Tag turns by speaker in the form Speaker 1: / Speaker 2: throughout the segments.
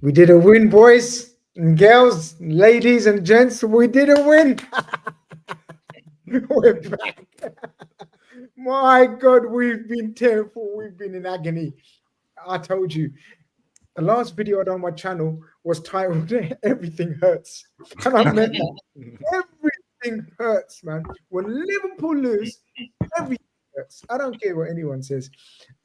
Speaker 1: We did a win, boys and girls, ladies and gents. We did a win. We're back. My God, we've been terrible. We've been in agony. I told you. The last video I done on my channel was titled "Everything Hurts," and I meant that. Everything hurts, man. When Liverpool lose, everything hurts. I don't care what anyone says.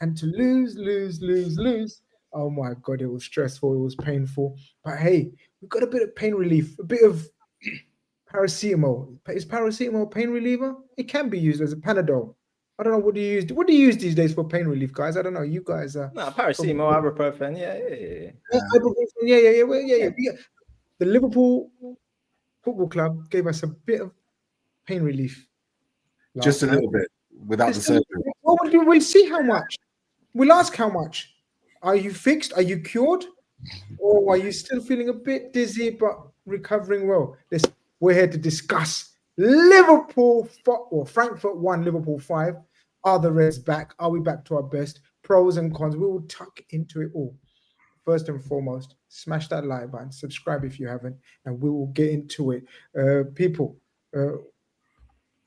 Speaker 1: And to lose. Oh my God, it was stressful. It was painful. But hey, we've got a bit of pain relief, a bit of paracetamol. Is paracetamol a pain reliever? It can be used as a Panadol. I don't know what do you use. What do you use these days for pain relief, guys? I don't know. You guys are
Speaker 2: paracetamol, ibuprofen. Yeah.
Speaker 1: Yeah. The Liverpool Football Club gave us a bit of pain relief.
Speaker 3: Just a little bit without the surgery.
Speaker 1: Well, we'll see how much. We'll ask how much. Are you fixed? Are you cured? Or are you still feeling a bit dizzy but recovering well? We're here to discuss Liverpool or Frankfurt 1, Liverpool 5. Are the Reds back? Are we back to our best? Pros and cons. We will tuck into it all. First and foremost, smash that like button, subscribe if you haven't, and we will get into it. People,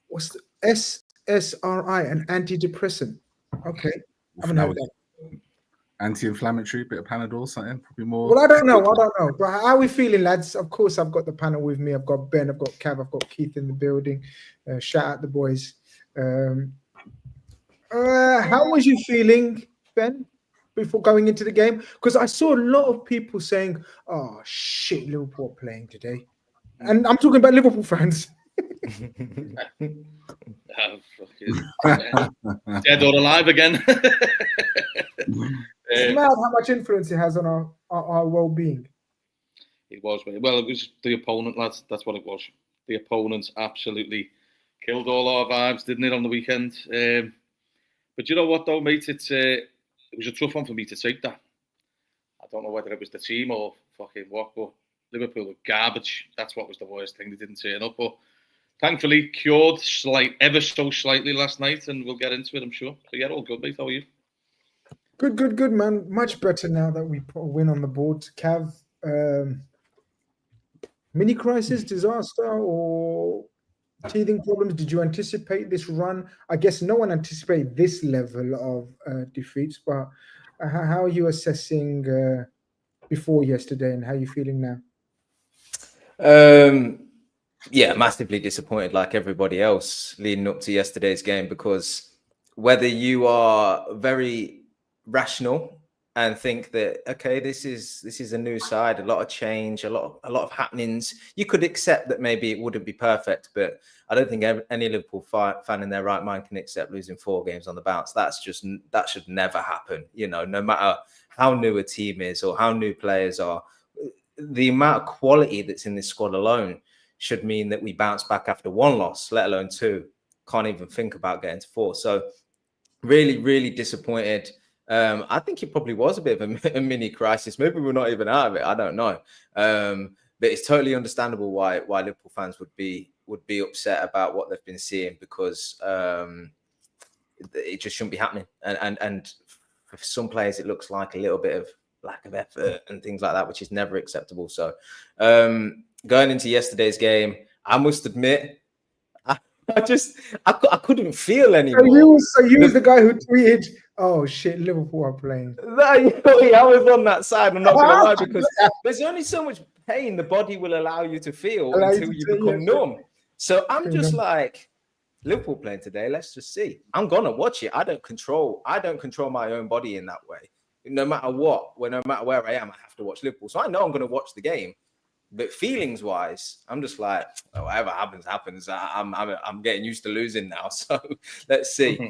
Speaker 1: what's the SSRI, an antidepressant? Okay, I haven't heard that.
Speaker 3: Anti-inflammatory, bit of Panadol, something, probably more.
Speaker 1: Well, I don't know. But how are we feeling, lads? Of course, I've got the panel with me. I've got Ben, I've got Cav, I've got Keith in the building. Shout out the boys. How was you feeling, Ben, before going into the game? Because I saw a lot of people saying, "Oh shit, Liverpool are playing today," and I'm talking about Liverpool fans.
Speaker 4: Dead or alive again.
Speaker 1: It's mad how much influence it has on our well-being.
Speaker 4: It was. Well, it was the opponent, lads. That's what it was. The opponents absolutely killed all our vibes, didn't it, on the weekend? But you know what, though, mate? It was a tough one for me to take that. I don't know whether it was the team or fucking what, but Liverpool were garbage. That's what was the worst thing. They didn't turn up. But thankfully, cured ever so slightly last night, and we'll get into it, I'm sure. So, yeah, all good, mate. How are you?
Speaker 1: Good, man. Much better now that we put a win on the board. Cav, mini crisis, disaster, or teething problems? Did you anticipate this run? I guess no one anticipated this level of defeats, but how are you assessing before yesterday, and how are you feeling now?
Speaker 2: Yeah, massively disappointed like everybody else leading up to yesterday's game, because whether you are very rational and think that, okay, this is a new side, a lot of change, a lot of happenings, you could accept that maybe it wouldn't be perfect, but I don't think any Liverpool fan in their right mind can accept losing 4 games on the bounce. That should never happen. You know, no matter how new a team is or how new players are, the amount of quality that's in this squad alone should mean that we bounce back after 1 loss, let alone 2. Can't even think about getting to 4. So really, really disappointed. I think it probably was a bit of a mini crisis. Maybe we're not even out of it. I don't know. But it's totally understandable why Liverpool fans would be upset about what they've been seeing, because it just shouldn't be happening. And for some players, it looks like a little bit of lack of effort and things like that, which is never acceptable. So going into yesterday's game, I must admit, I couldn't feel anymore.
Speaker 1: So you was the guy who tweeted, "Oh shit, Liverpool are playing."
Speaker 2: I was on that side. I'm not going to lie, because there's only so much pain the body will allow you to feel until you become numb. So I'm just like, Liverpool playing today. Let's just see. I'm gonna watch it. I don't control my own body in that way. No matter what, no matter where I am, I have to watch Liverpool. So I know I'm going to watch the game. But feelings wise, I'm just like, oh, whatever happens. I'm getting used to losing now. So let's see.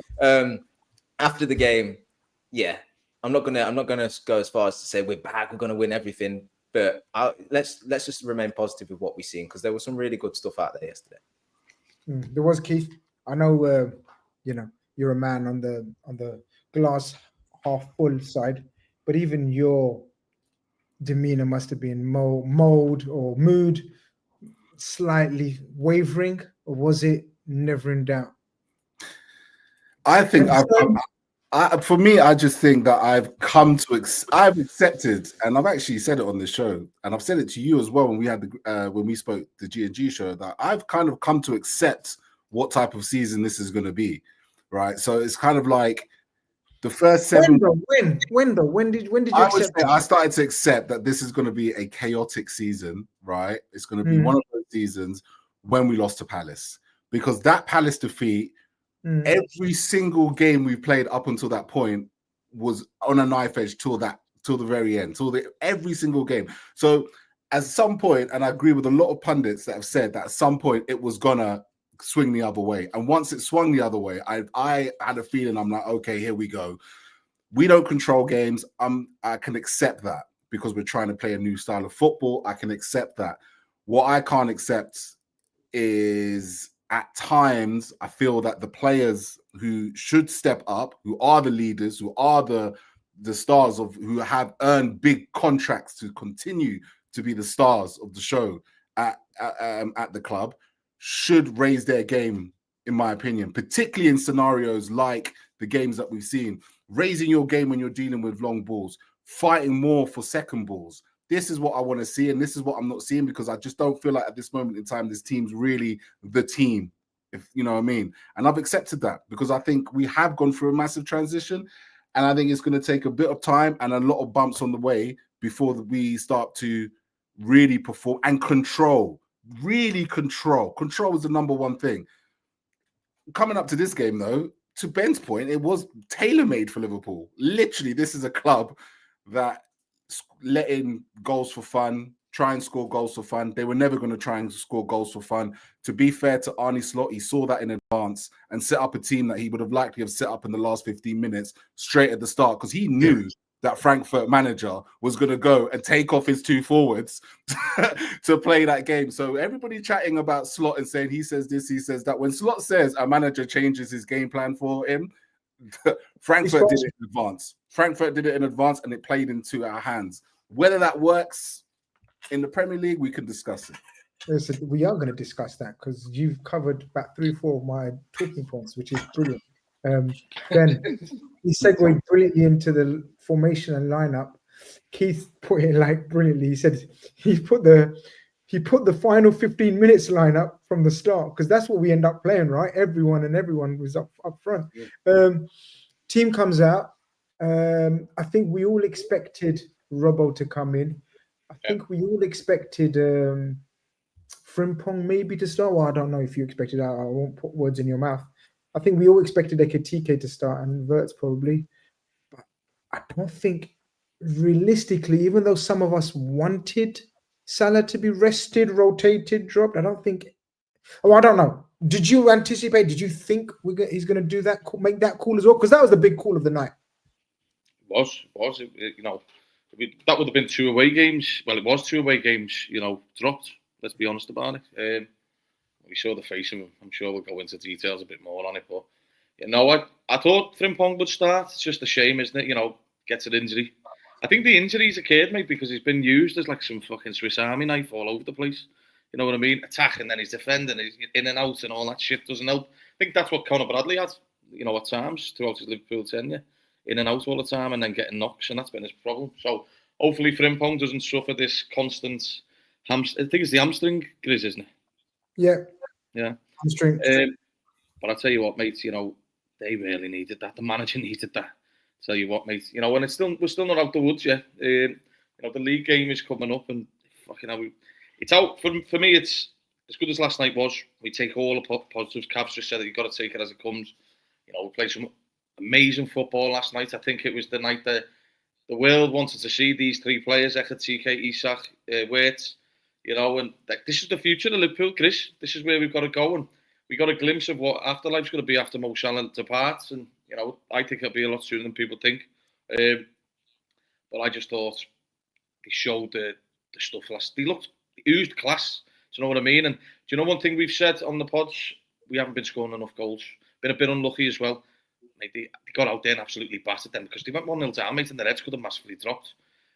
Speaker 2: After the game, yeah, I'm not gonna go as far as to say we're back, we're gonna win everything. But let's just remain positive with what we've seen, because there was some really good stuff out there yesterday.
Speaker 1: There was, Keith. I know you're a man on the glass half full side, but even your demeanor must have been mood slightly wavering, or was it never in doubt?
Speaker 3: I think For me, I just think that I've come to I've accepted, and I've actually said it on the show, and I've said it to you as well when we had when we spoke the G&G show, that I've kind of come to accept what type of season this is going to be, right? So it's kind of like the first 7.
Speaker 1: When did you
Speaker 3: I would
Speaker 1: accept
Speaker 3: say
Speaker 1: it?
Speaker 3: I started to accept that this is going to be a chaotic season, right? It's going to be one of those seasons when we lost to Palace, because that Palace defeat. Every single game we played up until that point was on a knife edge till the very end, every single game. So at some point, and I agree with a lot of pundits that have said that at some point it was gonna swing the other way. And once it swung the other way, I had a feeling, I'm like, okay, here we go. We don't control games. I can accept that because we're trying to play a new style of football. I can accept that. What I can't accept is at times I feel that the players who should step up, who are the leaders, who are the stars who have earned big contracts to continue to be the stars of the show at the club, should raise their game, in my opinion, particularly in scenarios like the games that we've seen. Raising your game when you're dealing with long balls, fighting more for second balls. This is what I want to see, and this is what I'm not seeing, because I just don't feel like at this moment in time this team's really the team, if you know what I mean. And I've accepted that because I think we have gone through a massive transition, and I think it's going to take a bit of time and a lot of bumps on the way before we start to really perform and control. Really control. Control is the number one thing. Coming up to this game, though, to Ben's point, it was tailor-made for Liverpool. Literally, this is a club that let in goals for fun, try and score goals for fun. They were never going to try and score goals for fun. To be fair to Arne Slot, he saw that in advance and set up a team that he would have likely have set up in the last 15 minutes straight at the start, because he knew that Frankfurt manager was going to go and take off his 2 forwards to play that game. So everybody chatting about Slot and saying he says this, he says that. When Slot says a manager changes his game plan for him, Frankfurt did it in advance. Frankfurt did it in advance, and it played into our hands. Whether that works in the Premier League, we can discuss it.
Speaker 1: Listen, we are going to discuss that because you've covered about 3 or 4 of my talking points, which is brilliant. Then he segued brilliantly into the formation and lineup. Keith put it like brilliantly. He said he put the final 15 minutes lineup from the start, because that's what we end up playing, right? Everyone was up front. Team comes out. I think we all expected Robbo to come in. I think we all expected Frimpong maybe to start. Well, I don't know if you expected that. I won't put words in your mouth. I think we all expected Ekitike to start and Wirtz probably. But I don't think, realistically, even though some of us wanted Salah to be rested, rotated, dropped, I don't think... Oh, I don't know. Did you anticipate? Did you think he's going to do that, make that call as well? Because that was the big call of the night.
Speaker 4: You know, that would have been 2 away games. Well, it was 2 away games, you know, dropped. Let's be honest about it. We saw the face of him. I'm sure we'll go into details a bit more on it. But, you know, I thought Frimpong would start. It's just a shame, isn't it? You know, gets an injury. I think the injury's occurred, mate, because he's been used as like some fucking Swiss Army knife all over the place. You know what I mean? Attacking, then he's defending, he's in and out and all that shit doesn't help. I think that's what Conor Bradley had, you know, at times throughout his Liverpool tenure. In and out all the time and then getting knocks, and that's been his problem. So hopefully Frimpong doesn't suffer this constant hamstring. I think it's the hamstring, Grizz, isn't it?
Speaker 1: Yeah. Hamstring.
Speaker 4: But I'll tell you what, mate, you know, they really needed that. The manager needed that. Tell you what, mate, you know, and we're still not out the woods yet. You know, the league game is coming up, and fucking hell, it's out. For me, it's as good as last night was. We take all the positives. Cav's just said that you've got to take it as it comes. You know, we played some amazing football last night. I think it was the night that the world wanted to see these 3 players, Ekitike, Isak, Wirtz, you know, and this is the future of Liverpool, Chris. This is where we've got to go, and we got a glimpse of what afterlife's going to be after Mo Salah departs, and, you know, I think it'll be a lot sooner than people think. But I just thought they showed the stuff last. They oozed class, do you know what I mean? And do you know one thing we've said on the pods? We haven't been scoring enough goals. Been a bit unlucky as well. Mate, they got out there and absolutely battered them because they went 1-0 down, mate, and their heads could have massively dropped.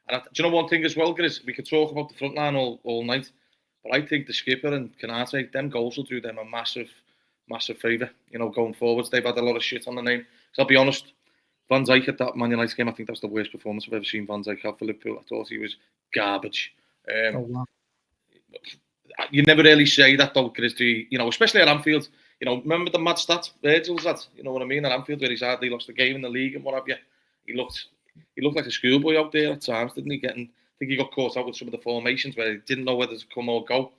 Speaker 4: And do you know one thing as well, Grizz? We could talk about the front line all night, but I think the skipper and Kanate, them goals will do them a massive favour, you know, going forwards. They've had a lot of shit on the name. So I'll be honest, Van Dijk at that Man United game, I think that's the worst performance I've ever seen Van Dijk have for Liverpool. I thought he was garbage.
Speaker 1: Wow.
Speaker 4: You never really say that though, Chris, especially at Anfield. Remember the mad stats Virgil's had? You know what I mean? At Anfield, where he's hardly lost a game in the league and what have you. He looked like a schoolboy out there at times, didn't he? I think he got caught out with some of the formations where he didn't know whether to come or go.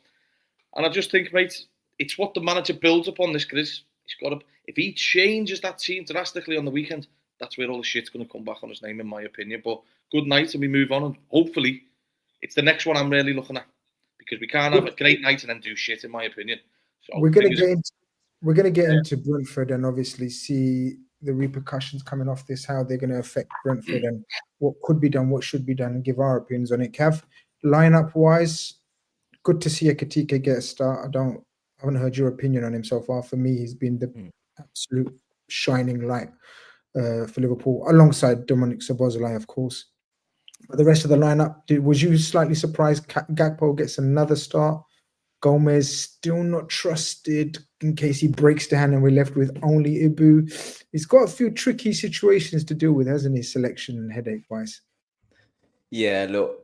Speaker 4: And I just think, mate, it's what the manager builds upon this, Chris. He's got to, if he changes that team drastically on the weekend, that's where all the shit's going to come back on his name, in my opinion. But good night, and we move on. And hopefully, it's the next one I'm really looking at, because we can't have a great night and then do shit, in my opinion. So
Speaker 1: we're going to get into Brentford and obviously see the repercussions coming off this, how they're going to affect Brentford and what could be done, what should be done, and give our opinions on it. Cav, lineup wise, good to see Ekitike get a start. I haven't heard your opinion on him so far. For me, he's been the absolute shining light for Liverpool, alongside Dominik Szoboszlai, of course. But the rest of the lineup, was you slightly surprised Gakpo gets another start? Gomez still not trusted in case he breaks down and we're left with only Ibu. He's got a few tricky situations to deal with, hasn't he, selection and headache-wise?
Speaker 2: Yeah, look,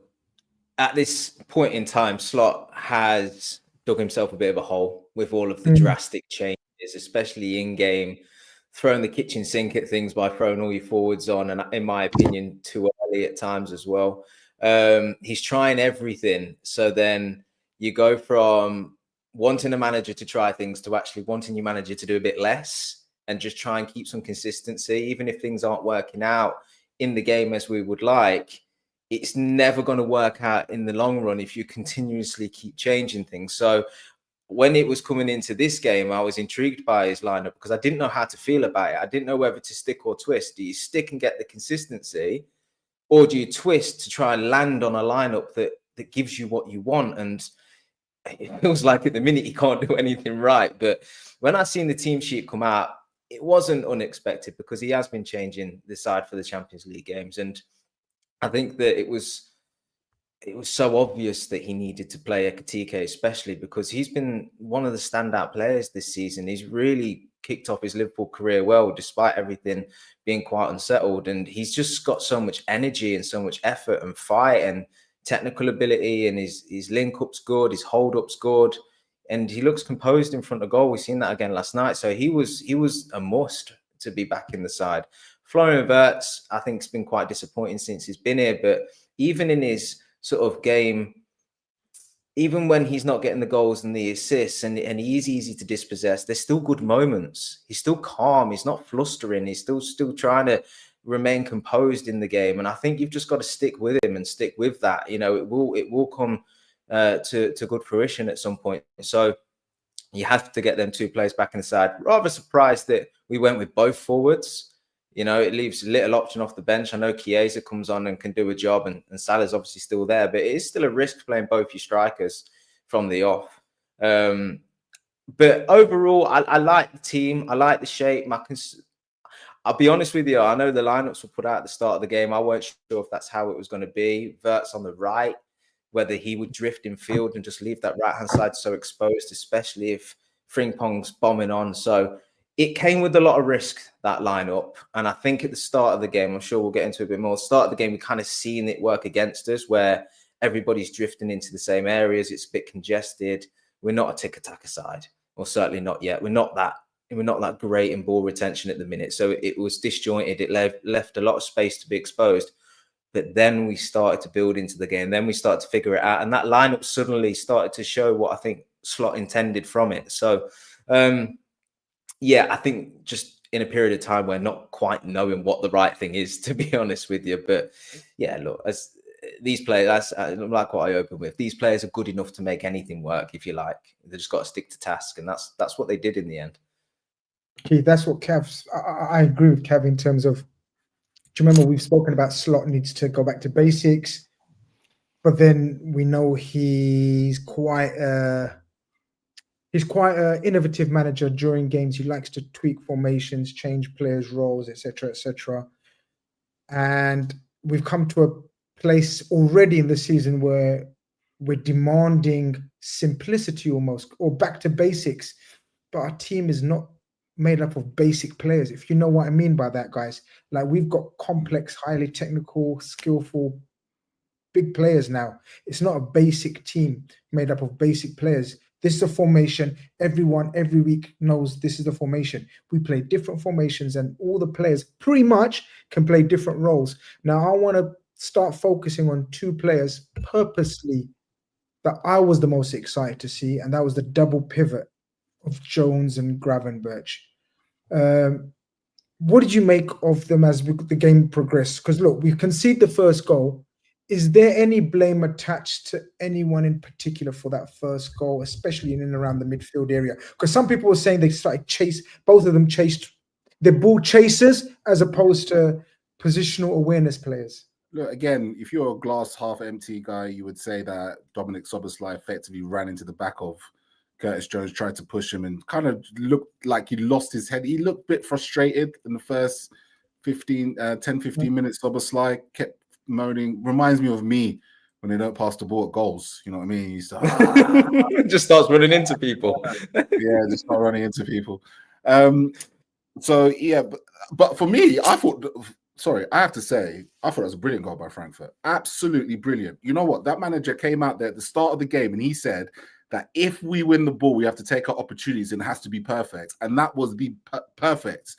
Speaker 2: at this point in time, Slot has dug himself a bit of a hole with all of the drastic changes, especially in-game, throwing the kitchen sink at things by throwing all your forwards on, and in my opinion, too early at times as well. He's trying everything, so then you go from wanting a manager to try things to actually wanting your manager to do a bit less and just try and keep some consistency. Even if things aren't working out in the game as we would like, it's never going to work out in the long run if you continuously keep changing things. So when it was coming into this game, I was intrigued by his lineup because I didn't know how to feel about it. I didn't know whether to stick or twist. Do you stick and get the consistency, or do you twist to try and land on a lineup that gives you what you want? And it feels like at the minute he can't do anything right. But when I seen the team sheet come out, it wasn't unexpected because he has been changing the side for the Champions League games. And I think that it was so obvious that he needed to play Ekitike, especially because he's been one of the standout players this season. He's really kicked off his Liverpool career well, despite everything being quite unsettled. And he's just got so much energy and so much effort and fight and technical ability, and his link-up's good, his hold-up's good, and he looks composed in front of goal. We've seen that again last night. So he was a must to be back in the side. Florian Wirtz, I think, has been quite disappointing since he's been here, but even in his sort of game, even when he's not getting the goals and the assists and he is easy to dispossess, there's still good moments. He's still calm. He's not flustering. He's still trying to remain composed in the game. And I think you've just got to stick with him and stick with that. It will come to good fruition at some point. So you have to get them two players back in the side. Rather surprised that we went with both forwards. It leaves a little option off the bench. I know Chiesa comes on and can do a job, and Salah's obviously still there, but it is still a risk playing both your strikers from the off. But overall, I like the team. I like the shape. I'll be honest with you. I know the lineups were put out at the start of the game. I weren't sure if that's how it was going to be. Wirtz on the right, whether he would drift in field and just leave that right-hand side so exposed, especially if Frimpong's bombing on. So it came with a lot of risk, that lineup. And I think at the start of the game, I'm sure we'll get into a bit more. Start of the game, we kind of seen it work against us, where everybody's drifting into the same areas. It's a bit congested. We're not a tick-attack side, or certainly not yet. We're not that great in ball retention at the minute. So it was disjointed. It left a lot of space to be exposed. But then we started to build into the game. Then we started to figure it out. And that lineup suddenly started to show what I think Slot intended from it. So, I think just in a period of time, we're not quite knowing what the right thing is, to be honest with you. But yeah, look, as these players, like what I opened with, these players are good enough to make anything work, if you like. They just got to stick to task. And that's what they did in the end.
Speaker 1: Keith, that's what Cav's. I agree with Cav in terms of. Do you remember we've spoken about Slot needs to go back to basics, but then we know he's quite an innovative manager during games. He likes to tweak formations, change players' roles, etc., etc. And we've come to a place already in the season where we're demanding simplicity almost, or back to basics, but our team is not made up of basic players, if you know what I mean by that, guys. Like, we've got complex, highly technical, skillful, big players now. It's not a basic team made up of basic players. This is a formation. Everyone every week knows this is the formation. We play different formations, and all the players pretty much can play different roles. Now, I want to start focusing on two players purposely that I was the most excited to see, and that was the double pivot of Jones and Gravenberch. What did you make of them as the game progressed? Because look, we conceded the first goal. Is there any blame attached to anyone in particular for that first goal, especially in and around the midfield area? Because some people were saying they started both of them chased, they're ball chasers as opposed to positional awareness players.
Speaker 3: Look, again, if you're a glass half empty guy, you would say that Dominik Szoboszlai effectively ran into the back of Curtis Jones, tried to push him, and kind of looked like he lost his head. He looked a bit frustrated in the first 10, 15 minutes. Szoboszlai kept moaning. Reminds me of me when they don't pass the ball at goals. You know what I mean? He's
Speaker 2: just starts running into people.
Speaker 3: Yeah, just start running into people. So yeah, but for me, I have to say, I thought it was a brilliant goal by Frankfurt. Absolutely brilliant. You know what? That manager came out there at the start of the game and he said that if we win the ball, we have to take our opportunities and it has to be perfect. And that was the perfect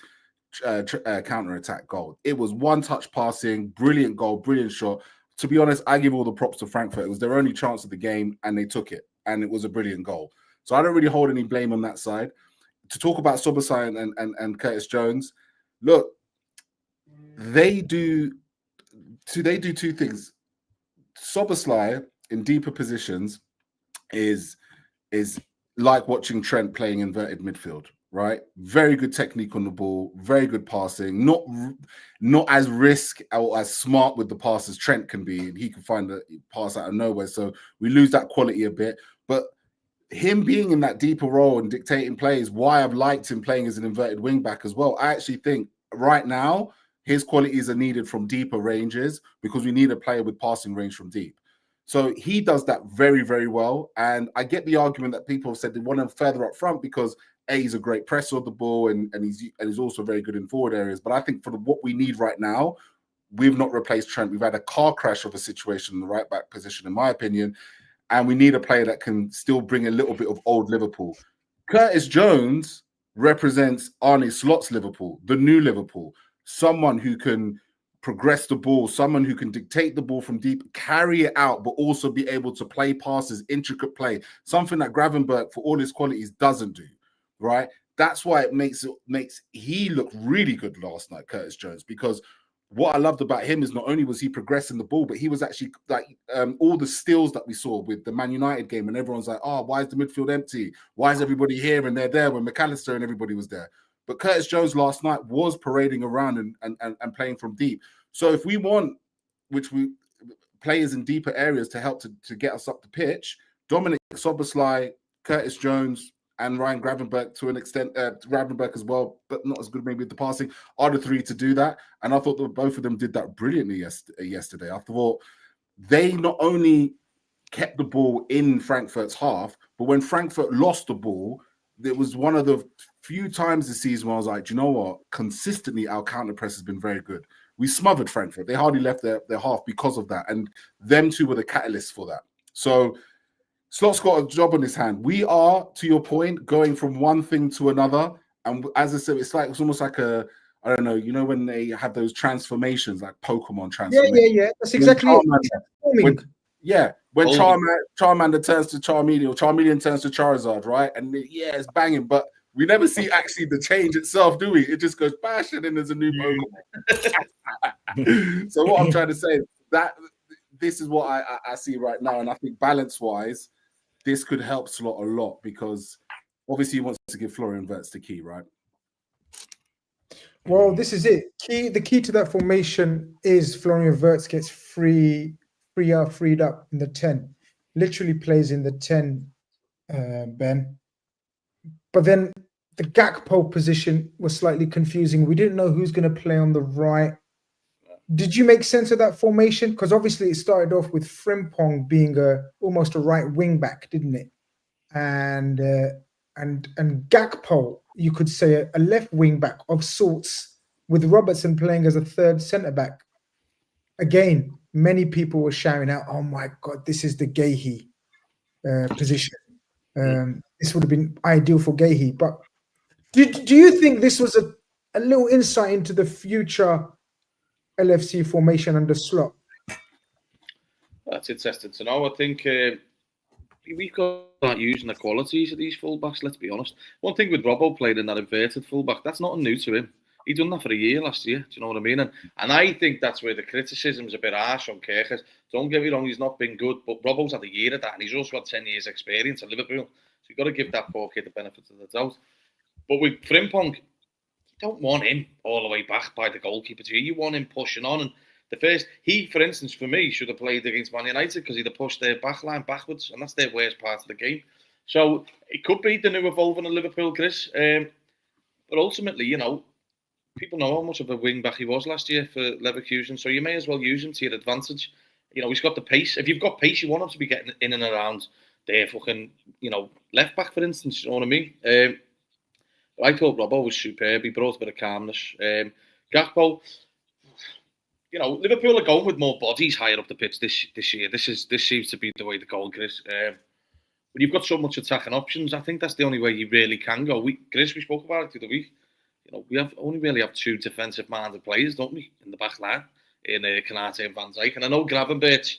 Speaker 3: counter-attack goal. It was one-touch passing, brilliant goal, brilliant shot. To be honest, I give all the props to Frankfurt. It was their only chance of the game and they took it. And it was a brilliant goal. So I don't really hold any blame on that side. To talk about Szoboszlai and Curtis Jones, look, they do two things. Szoboszlai in deeper positions is like watching Trent playing inverted midfield, right? Very good technique on the ball, very good passing, not as risk or as smart with the pass as Trent can be, and he can find a pass out of nowhere. So we lose that quality a bit. But him being in that deeper role and dictating plays, why I've liked him playing as an inverted wing back as well. I actually think right now his qualities are needed from deeper ranges because we need a player with passing range from deep. So he does that very, very well. And I get the argument that people have said they want him further up front because he's a great presser of the ball and he's also very good in forward areas. But I think for what we need right now, we've not replaced Trent. We've had a car crash of a situation in the right back position, in my opinion. And we need a player that can still bring a little bit of old Liverpool. Curtis Jones represents Arne Slot's Liverpool, the new Liverpool. Someone who can progress the ball, someone who can dictate the ball from deep, carry it out, but also be able to play passes, intricate play, something that Gravenberch, for all his qualities, doesn't do, right? That's why it makes he look really good last night, Curtis Jones, because what I loved about him is not only was he progressing the ball, but he was actually like all the steals that we saw with the Man United game, and everyone's like, oh, why is the midfield empty? Why is everybody here and they're there when McAllister and everybody was there? But Curtis Jones last night was parading around and playing from deep. So if we want, players in deeper areas to help to get us up the pitch, Dominik Szoboszlai, Curtis Jones, and Ryan Gravenberch to an extent, Gravenberch as well, but not as good maybe with the passing, are the three to do that. And I thought that both of them did that brilliantly yesterday. I thought they not only kept the ball in Frankfurt's half, but when Frankfurt lost the ball, it was one of the few times this season where I was like, do you know what? Consistently, our counter press has been very good. We smothered Frankfurt. They hardly left their half because of that. And them two were the catalysts for that. So Slot's got a job on his hand. We are, to your point, going from one thing to another. And as I said, it's almost like I don't know, you know, when they have those transformations, like Pokemon transformations.
Speaker 1: Yeah. That's exactly it.
Speaker 3: When Charmander turns to Charmeleon, or Charmeleon turns to Charizard, right? And it's banging, but we never see actually the change itself, do we? It just goes bash, and then there's a new Pokemon. So what I'm trying to say is that this is what I see right now, and I think balance-wise, this could help Slot a lot because obviously he wants to give Florian Wirtz the key, right?
Speaker 1: Well, this is it. The key to that formation is Florian Wirtz gets freed up in the 10. Literally plays in the 10, Ben. But then the Gakpo position was slightly confusing. We didn't know who's going to play on the right. Did you make sense of that formation? Because obviously it started off with Frimpong being almost a right wing back, didn't it? And and Gakpo, you could say a left wing back of sorts, with Robertson playing as a third centre back. Again, many people were shouting out, "Oh my God, this is the Gahey position. This would have been ideal for Gahey." But do you think this was a little insight into the future LFC formation under Slot?
Speaker 4: That's interesting to know. I think we've got to start using the qualities of these fullbacks, let's be honest. One thing with Robbo playing in that inverted fullback, that's nothing new to him. He done that for a year last year, do you know what I mean? And I think that's where the criticism's a bit harsh on Kerkers. Don't get me wrong, he's not been good, but Robbo's had a year of that, and he's also had 10 years experience at Liverpool. So you've got to give that poor kid the benefit of the doubt. But with Frimpong, you don't want him all the way back by the goalkeeper. You want him pushing on. And the first, for instance, for me, should have played against Man United because he'd have pushed their back line backwards, and that's their worst part of the game. So it could be the new evolving of Liverpool, Chris. But ultimately, you know, people know how much of a wing back he was last year for Leverkusen, so you may as well use him to your advantage. You know, he's got the pace. If you've got pace, you want him to be getting in and around their fucking, you know, left back, for instance. You know what I mean? But I thought Robbo was superb. He brought a bit of calmness. Gakpo, you know, Liverpool are going with more bodies higher up the pitch this year. This seems to be the way to go, Chris. When you've got so much attacking options, I think that's the only way you really can go. Chris, we spoke about it the other week. You know, we only really have two defensive-minded players, don't we, in the back line, in Konate and Van Dijk. And I know Gravenberch,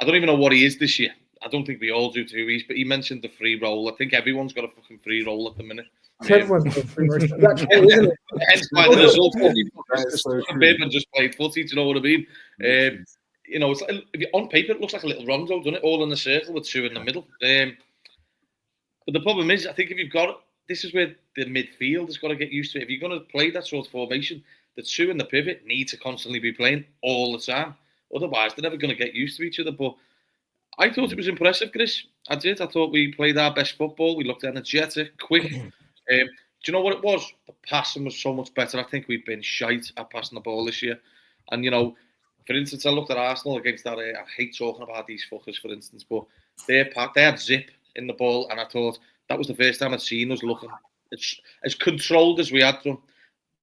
Speaker 4: I don't even know what he is this year. I don't think we all do too easy, but he mentioned the free role. I think everyone's got a fucking free role at the minute.
Speaker 1: Everyone's got a free role. That's true, isn't it?
Speaker 4: Hence why the result was big and just played footy, do you know what I mean? You know, it's like, on paper, it looks like a little rondo, doesn't it? All in a circle with two in the middle. But the problem is, I think if you've got... This is where the midfield has got to get used to it. If you're going to play that sort of formation, the two in the pivot need to constantly be playing all the time. Otherwise, they're never going to get used to each other. But I thought it was impressive, Chris. I did. I thought we played our best football. We looked energetic, quick. Do you know what it was? The passing was so much better. I think we've been shite at passing the ball this year. And, you know, for instance, I looked at Arsenal against that. I hate talking about these fuckers, for instance, but they had zip in the ball, and I thought... That was the first time I'd seen us looking as controlled as we had them.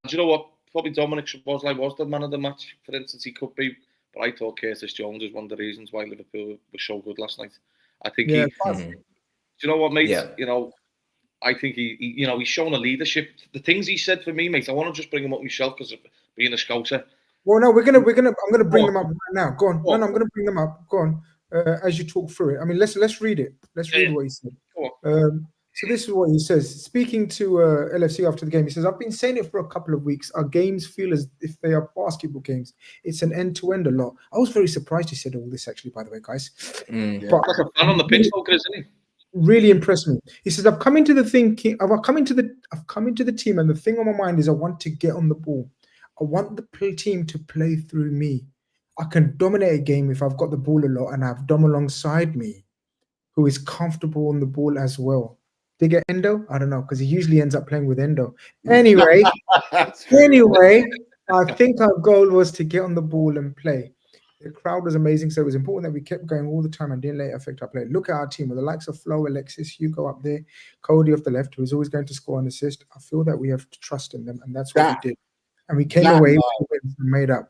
Speaker 4: And do you know what? Probably Dominik Szoboszlai was the man of the match, for instance. He could be. But I thought Curtis Jones was one of the reasons why Liverpool was so good last night. I think do you know what, mate? Yeah. You know, I think he's shown a leadership. The things he said for me, mate, I want to just bring them up myself because of being a scouser.
Speaker 1: Well, no, I'm gonna bring them up right now. Go on. No, I'm gonna bring them up. Go on. As you talk through it. I mean, let's read it. Let's read what he said. So this is what he says. Speaking to LFC after the game, he says, "I've been saying it for a couple of weeks. Our games feel as if they are basketball games. It's an end-to-end a lot." I was very surprised he said all this, actually, by the way, guys.
Speaker 4: But like a fan on the pitch, isn't he?
Speaker 1: Really impressed me. He says, I've come into the team, and the thing on my mind is I want to get on the ball. I want the team to play through me. I can dominate a game if I've got the ball a lot and I have Dom alongside me, who is comfortable on the ball as well. Did he get Endo? I don't know, because he usually ends up playing with Endo. Anyway, I think our goal was to get on the ball and play. The crowd was amazing, so it was important that we kept going all the time and didn't let it affect our play. Look at our team with the likes of Flo, Alexis, Hugo up there, Cody off the left, who is always going to score an assist. I feel that we have to trust in them, and that's what we did. And we came away with made up.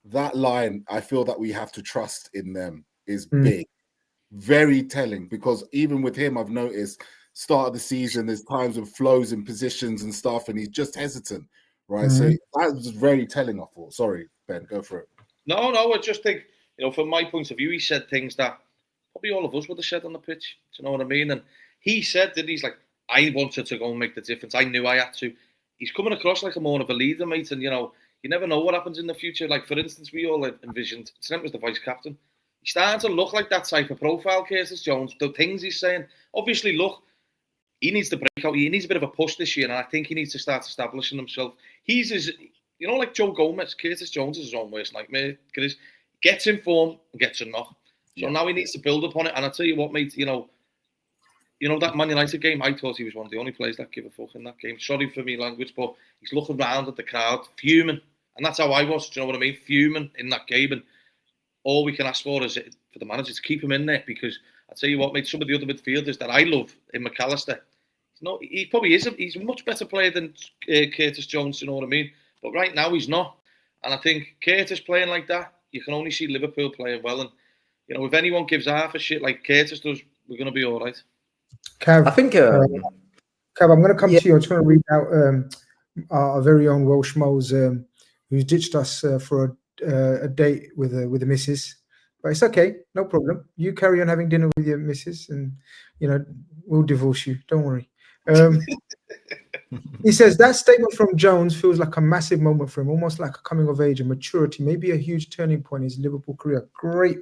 Speaker 3: That line, I feel that we have to trust in them, is big. Very telling, because even with him, I've noticed start of the season, there's times with flows and positions and stuff, and he's just hesitant, right? So that was very telling, I thought. Sorry, Ben, go for it.
Speaker 4: No, I just think, you know, from my point of view, he said things that probably all of us would have said on the pitch. Do you know what I mean? And he said that he's like, I wanted to go and make the difference. I knew I had to. He's coming across like a more of a leader, mate, and, you know, you never know what happens in the future. Like, for instance, we all envisioned Trent was the vice captain. He's starting to look like that type of profile, Curtis Jones. The things he's saying. Obviously, look, he needs to break out. He needs a bit of a push this year, and I think he needs to start establishing himself. He's his, you know, like Joe Gomez, Curtis Jones is his own worst nightmare. Gets in form and gets a knock. So now he needs to build upon it. And I tell you what, mate, you know that Man United game, I thought he was one of the only players that give a fuck in that game. Sorry for me language, but he's looking round at the crowd, fuming. And that's how I was, do you know what I mean? Fuming in that game. And all we can ask for is for the manager to keep him in there, because I tell you what, mate, some of the other midfielders that I love in McAllister, He probably is. He's a much better player than Curtis Jones. You know what I mean? But right now he's not. And I think Curtis playing like that, you can only see Liverpool playing well. And if anyone gives half a shit like Curtis does, we're going to be all right.
Speaker 1: Cav,
Speaker 2: I think.
Speaker 1: Cav, I'm going to come to you. I'm just going to read out our very own Welsh Mo's, who's ditched us for a date with the missus. But it's okay, no problem. You carry on having dinner with your missus, and we'll divorce you. Don't worry. He says that statement from Jones feels like a massive moment for him, almost like a coming of age and maturity, maybe a huge turning point in his Liverpool career. Great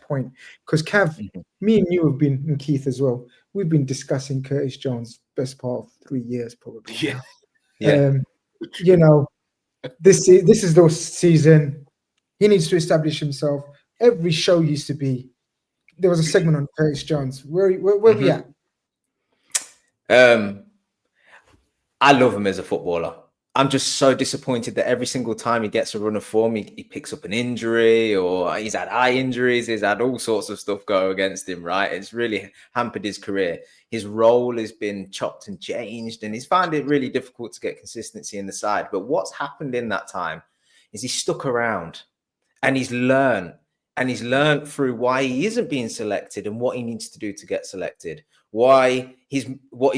Speaker 1: point. Because Cav, me and you have been, and Keith as well, we've been discussing Curtis Jones best part of 3 years probably.
Speaker 2: Yeah.
Speaker 1: This is the season. He needs to establish himself. Every show used to be, there was a segment on Curtis Jones. Where we at?
Speaker 2: I love him as a footballer. I'm just so disappointed that every single time he gets a run of form, he picks up an injury, or he's had eye injuries. He's had all sorts of stuff go against him, right? It's really hampered his career. His role has been chopped and changed, and he's found it really difficult to get consistency in the side. But what's happened in that time is he's stuck around and he's learned. And he's learned through why he isn't being selected and what he needs to do to get selected. What he's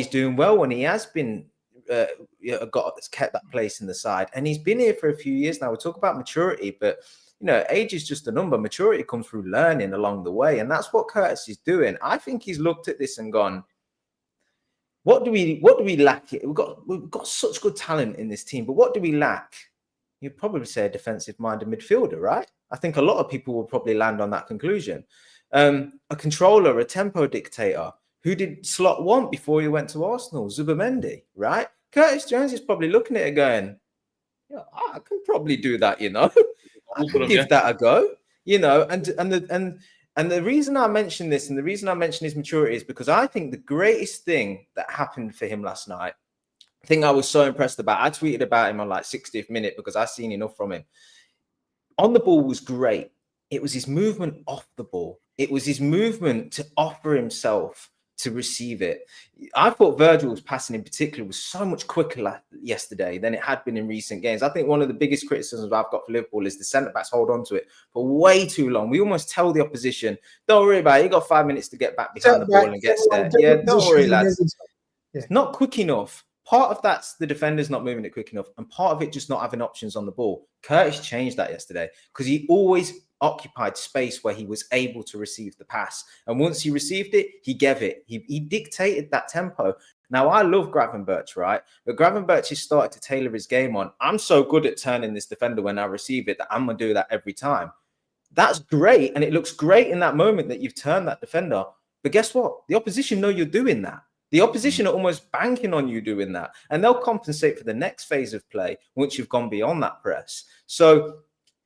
Speaker 2: doing well when he has been kept that place in the side, and he's been here for a few years now. We talk about maturity, but age is just a number. Maturity comes through learning along the way, and that's what Curtis is doing. I think he's looked at this and gone, what do we lack here? We've got such good talent in this team, but what do we lack? You'd probably say a defensive-minded midfielder, right? I think a lot of people will probably land on that conclusion. A controller, a tempo dictator. Who did Slot want before he went to Arsenal? Zubimendi, right? Curtis Jones is probably looking at it going, I can probably do that, I can give that a go, and the reason I mention this and the reason I mention his maturity is because I think the greatest thing that happened for him last night, the thing I was so impressed about, I tweeted about him on 60th minute because I've seen enough from him. On the ball was great. It was his movement off the ball. It was his movement to offer himself to receive it. I thought Virgil's passing in particular was so much quicker yesterday than it had been in recent games. I think one of the biggest criticisms I've got for Liverpool is the centre-backs hold on to it for way too long. We almost tell the opposition, don't worry about it. You got 5 minutes to get back behind the ball and get there. Yeah, don't worry, lads. It's not quick enough. Part of that's the defenders not moving it quick enough, and part of it just not having options on the ball. Curtis changed that yesterday because he always occupied space where he was able to receive the pass. And once he received it, he gave it. He dictated that tempo. Now, I love Gravenberch, right? But Gravenberch has started to tailor his game on. I'm so good at turning this defender when I receive it that I'm going to do that every time. That's great. And it looks great in that moment that you've turned that defender. But guess what? The opposition know you're doing that. The opposition are almost banking on you doing that. And they'll compensate for the next phase of play once you've gone beyond that press. So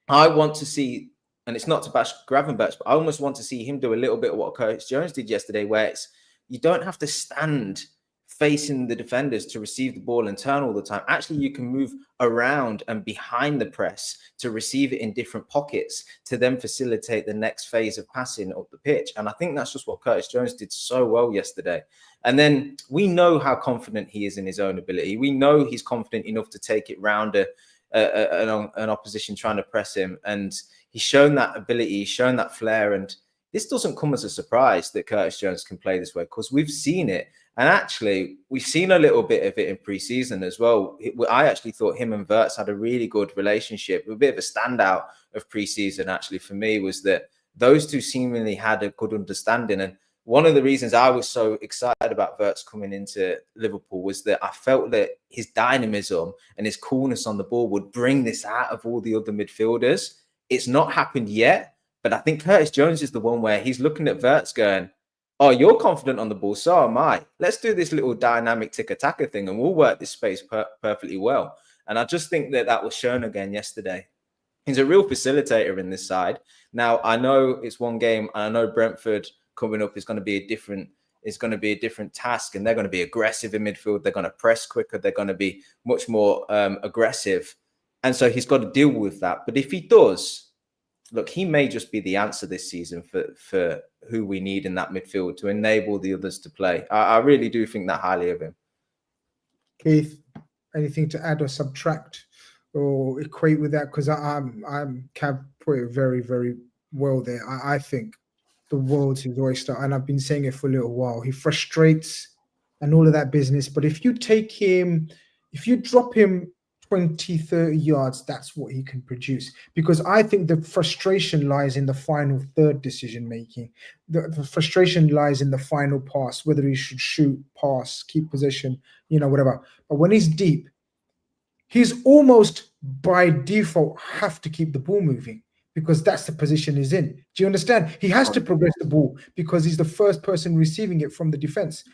Speaker 2: I want to see, and it's not to bash Gravenberch, but I almost want to see him do a little bit of what Curtis Jones did yesterday, where it's you don't have to stand facing the defenders to receive the ball and turn all the time. Actually, you can move around and behind the press to receive it in different pockets to then facilitate the next phase of passing up the pitch. And I think that's just what Curtis Jones did so well yesterday. And then we know how confident he is in his own ability. We know he's confident enough to take it round an opposition trying to press him. And he's shown that ability, he's shown that flair. And this doesn't come as a surprise that Curtis Jones can play this way, because we've seen it. And actually, we've seen a little bit of it in pre-season as well. I actually thought him and Wirtz had a really good relationship. A bit of a standout of pre-season, actually, for me, was that those two seemingly had a good understanding. And one of the reasons I was so excited about Wirtz coming into Liverpool was that I felt that his dynamism and his coolness on the ball would bring this out of all the other midfielders. It's not happened yet, but I think Curtis Jones is the one where he's looking at Wirtz going, oh, you're confident on the ball, so am I. Let's do this little dynamic tick-a-tacker thing and we'll work this space perfectly well. And I just think that that was shown again yesterday. He's a real facilitator in this side. Now, I know it's one game, and I know Brentford coming up is going to be a different task, and they're going to be aggressive in midfield. They're going to press quicker. They're going to be much more aggressive. And so he's got to deal with that. But if he does, look, he may just be the answer this season for who we need in that midfield to enable the others to play. I really do think that highly of him.
Speaker 1: Keith, anything to add or subtract or equate with that? Because I'm Cav put it very, very well there. I think the world's his oyster, and I've been saying it for a little while. He frustrates and all of that business. But if you drop him 20, 30 yards, that's what he can produce. Because I think the frustration lies in the final third decision making. The frustration lies in the final pass, whether he should shoot, pass, keep possession, whatever. But when he's deep, he's almost by default have to keep the ball moving because that's the position he's in. Do you understand? He has to progress the ball because he's the first person receiving it from the defense.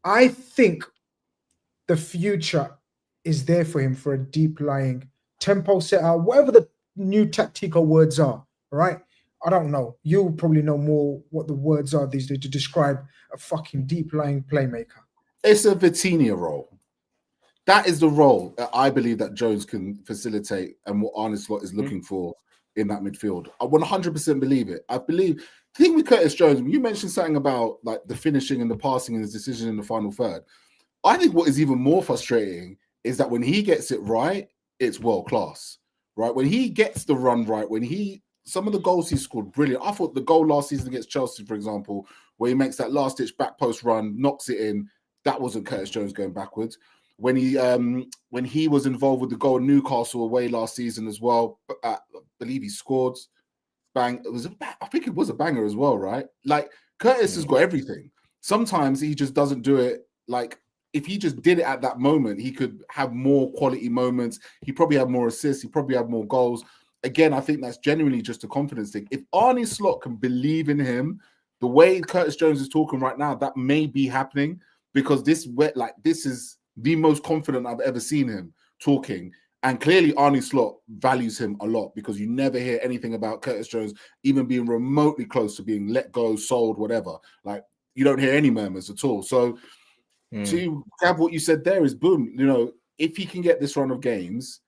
Speaker 1: I think the future is there for him for a deep lying tempo setter, whatever the new tactical words are, right? I don't know. You probably know more what the words are these days to describe a fucking deep lying playmaker.
Speaker 3: It's a Vitinha role. That is the role that I believe that Jones can facilitate and what Arne Slot is looking for in that midfield. I 100% believe it. I believe the thing with Curtis Jones, you mentioned something about like the finishing and the passing and his decision in the final third. I think what is even more frustrating is that when he gets it right, it's world class, right? When he gets the run right, some of the goals he scored, brilliant. I thought the goal last season against Chelsea, for example, where he makes that last ditch back post run, knocks it in, that wasn't Curtis Jones going backwards. When he was involved with the goal in Newcastle away last season as well, I believe he scored. I think it was a banger as well, right? Like Curtis has got everything. Sometimes he just doesn't do it. Like if he just did it at that moment, he could have more quality moments. He probably have more assists. He probably have more goals. Again, I think that's genuinely just a confidence thing. If Arne Slot can believe in him, the way Curtis Jones is talking right now, that may be happening because this is the most confident I've ever seen him talking. And clearly Arne Slot values him a lot because you never hear anything about Curtis Jones even being remotely close to being let go, sold, whatever. Like you don't hear any murmurs at all. So to have what you said there is boom. If he can get this run of games,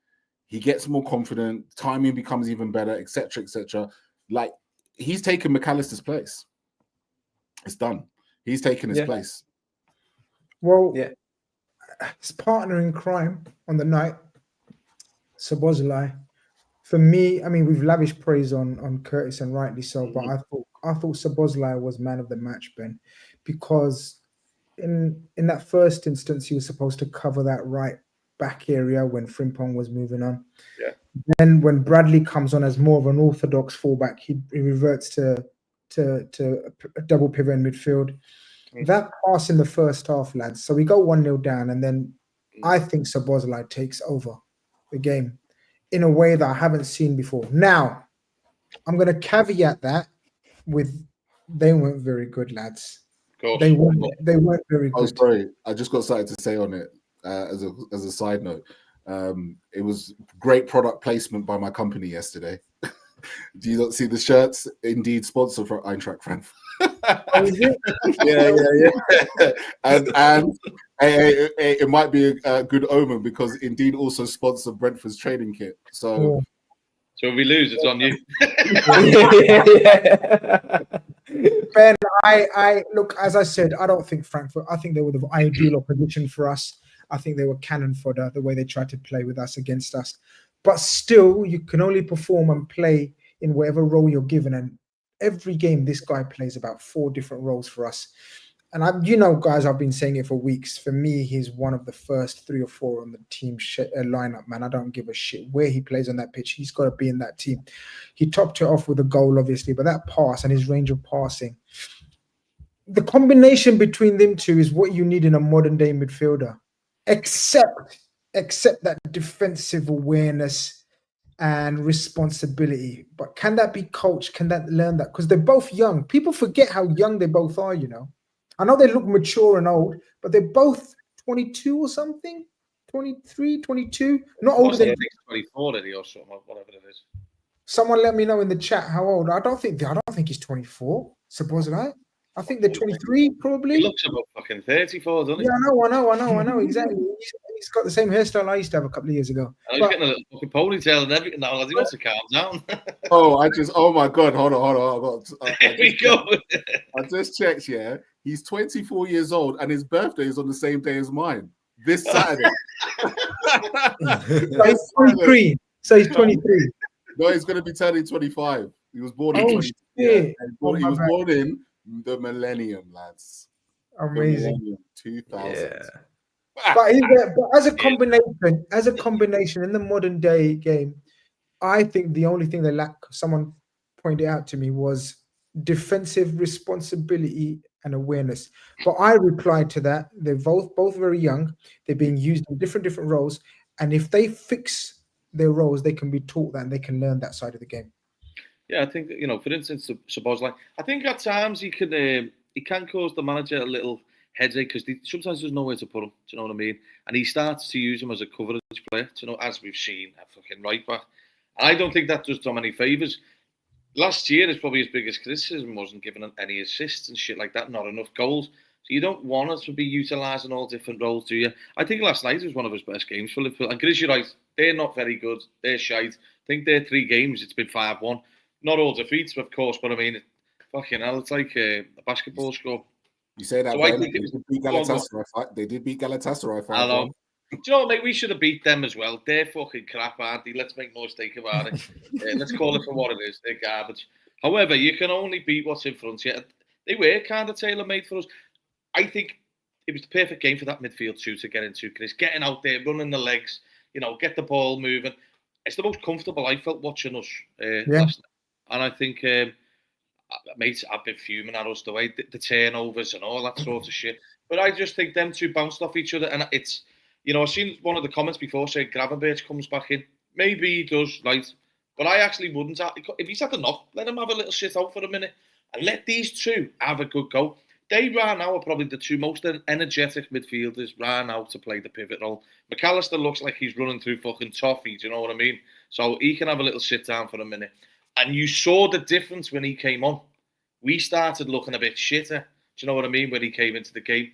Speaker 3: he gets more confident, timing becomes even better, etc., etc. Like he's taken McAllister's place. It's done. He's taken his place.
Speaker 1: Well, his partner in crime on the night, Szoboszlai. For me, I mean, we've lavished praise on Curtis and rightly so, but I thought Szoboszlai was man of the match, Ben, because in that first instance, he was supposed to cover that right back area when Frimpong was moving on.
Speaker 4: Yeah.
Speaker 1: Then when Bradley comes on as more of an orthodox fullback, he reverts to a double pivot in midfield. That pass in the first half, lads. So we go 1-0 down, and then I think Szoboszlai takes over the game in a way that I haven't seen before. Now, I'm going to caveat that with they weren't very good, lads. They weren't very good.
Speaker 3: Oh, sorry. I just got something to say on it as a side note. It was great product placement by my company yesterday. Do you not see the shirts? Indeed, sponsor for Eintracht Frankfurt. Yeah. And it might be a good omen because Indeed also sponsor Brentford's training kit. So
Speaker 4: if we lose, it's on you.
Speaker 1: Ben, I look, as I said, I don't think Frankfurt, I think they were the ideal opposition for us. I think they were cannon fodder the way they tried to play with us against us. But still, you can only perform and play in whatever role you're given. And every game, this guy plays about 4 different roles for us. And guys, I've been saying it for weeks. For me, he's one of the first 3 or 4 on the team lineup, man. I don't give a shit where he plays on that pitch. He's got to be in that team. He topped it off with a goal, obviously, but that pass and his range of passing, the combination between them two is what you need in a modern day midfielder, except that defensive awareness and responsibility. But can that be coached? Can that learn that? Because they're both young. People forget how young they both are, I know they look mature and old, but they're both 22 or something, 23, 22. Not older than
Speaker 4: 24, did he, or something, whatever it is.
Speaker 1: Someone let me know in the chat how old. I don't think he's 24, supposedly. I think they're 23, probably.
Speaker 4: He looks about fucking 34, doesn't he?
Speaker 1: Yeah, I know, exactly. He's got the same hairstyle I used to have a couple of years ago.
Speaker 4: He's getting a little fucking ponytail and everything now. He wants to calm down.
Speaker 3: Oh my God, hold on.
Speaker 4: Here we go.
Speaker 3: I just checked, He's 24 years old and his birthday is on the same day as mine. this Saturday.
Speaker 1: So he's 23. So he's 23.
Speaker 3: No, he's going to be turning 25. He was born in
Speaker 1: Oh,
Speaker 3: 20.
Speaker 1: shit.
Speaker 3: Yeah, he
Speaker 1: Oh,
Speaker 3: was born in the millennium, lads.
Speaker 1: Amazing.
Speaker 3: The millennium, 2000.
Speaker 2: Yeah.
Speaker 1: But as a combination in the modern day game, I think the only thing they lack, someone pointed out to me, was defensive responsibility and awareness. But I replied to that. They're both very young. They're being used in different roles. And if they fix their roles, they can be taught that and they can learn that side of the game.
Speaker 4: Yeah, I think, for instance, Szoboszlai, I think at times he can cause the manager a little headache because sometimes there's nowhere to put him. Do you know what I mean? And he starts to use him as a coverage player. As we've seen at fucking right back. And I don't think that does Dom any favours. Last year is probably his biggest criticism, wasn't giving any assists and shit like that, not enough goals. So you don't want us to be utilising all different roles, do you? I think last night was one of his best games for Liverpool. And Grizz, you're right, they're not very good. They're shite. I think their 3 games, it's been 5-1. Not all defeats, of course, but I mean, fucking hell, it's like a basketball score.
Speaker 3: You say that,
Speaker 4: So
Speaker 3: they did beat Galatasaray. They did beat Galatasaray.
Speaker 4: I know. Do you know what, mate? We should have beat them as well. They're fucking crap, aren't they? Let's make no mistake about it. Let's call it for what it is. They're garbage. However, you can only beat what's in front of you. They were kind of tailor-made for us. I think it was the perfect game for that midfield too to get into, Chris. Getting out there, running the legs, get the ball moving. It's the most comfortable I felt watching us last night. And I think, mate, I've been fuming at us the way the turnovers and all that sort of shit. But I just think them two bounced off each other. And it's, I've seen one of the comments before saying Gravenberch comes back in. Maybe he does, right? But I actually wouldn't. If he's had a knock, let him have a little shit out for a minute and let these two have a good go. They right now are probably the two most energetic midfielders right now to play the pivot role. McAllister looks like he's running through fucking toffee, do you know what I mean? So he can have a little sit down for a minute. And you saw the difference when he came on. We started looking a bit shitter, do you know what I mean, when he came into the game.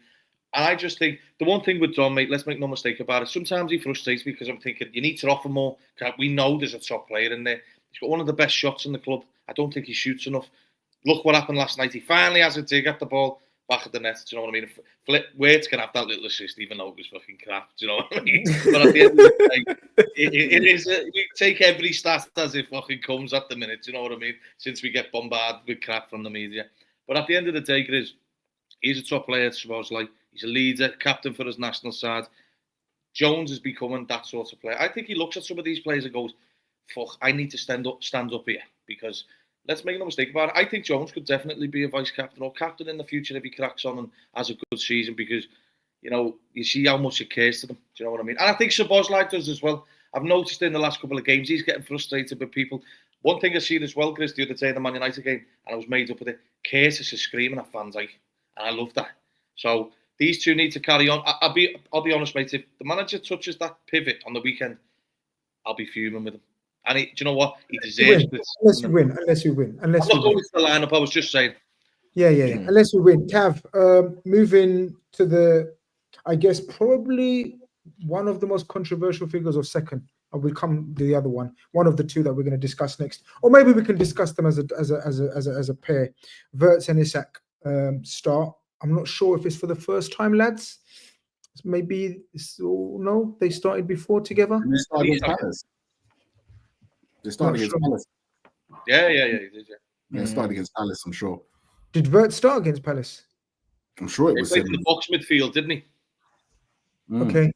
Speaker 4: And I just think, the one thing with Dom, mate, let's make no mistake about it, sometimes he frustrates me because I'm thinking, you need to offer more. We know there's a top player in there. He's got one of the best shots in the club. I don't think he shoots enough. Look what happened last night. He finally has a dig at the ball back at the net. Do you know what I mean? Waits can have that little assist, even though it was fucking crap. Do you know what I mean? But at the end of the day, it is. We take every stat as it fucking comes at the minute. Do you know what I mean? Since we get bombarded with crap from the media. But at the end of the day, Grizz, he's a top player. Szoboszlai. He's a leader, captain for his national side. Jones is becoming that sort of player. I think he looks at some of these players and goes, "Fuck, I need to stand up here because." Let's make no mistake about it. I think Jones could definitely be a vice captain or captain in the future if he cracks on and has a good season because, you see how much it cares to them. Do you know what I mean? And I think Szoboszlai does as well. I've noticed in the last couple of games, he's getting frustrated with people. One thing I seen as well, Chris, the other day in the Man United game, and I was made up with it, Curtis is screaming at fans, and I love that. So these two need to carry on. I'll be honest, mate, if the manager touches that pivot on the weekend, I'll be fuming with him. And do you know what? He deserves it.
Speaker 1: Unless you win. I'm not
Speaker 4: going to the lineup. I was just saying.
Speaker 1: Yeah. Unless you win. Cav, moving to the, I guess, probably one of the most controversial figures of second. And we'll come to the other one. One of the two that we're going to discuss next. Or maybe we can discuss them as a pair. Wirtz and Isak start. I'm not sure if it's for the first time, lads. Maybe, no, they started before together.
Speaker 3: They started against Palace.
Speaker 4: Yeah, he did, yeah.
Speaker 3: They started against Palace, I'm sure.
Speaker 1: Did Wirtz start against Palace?
Speaker 3: I'm sure it was.
Speaker 4: He played in the box midfield, didn't he?
Speaker 1: Okay.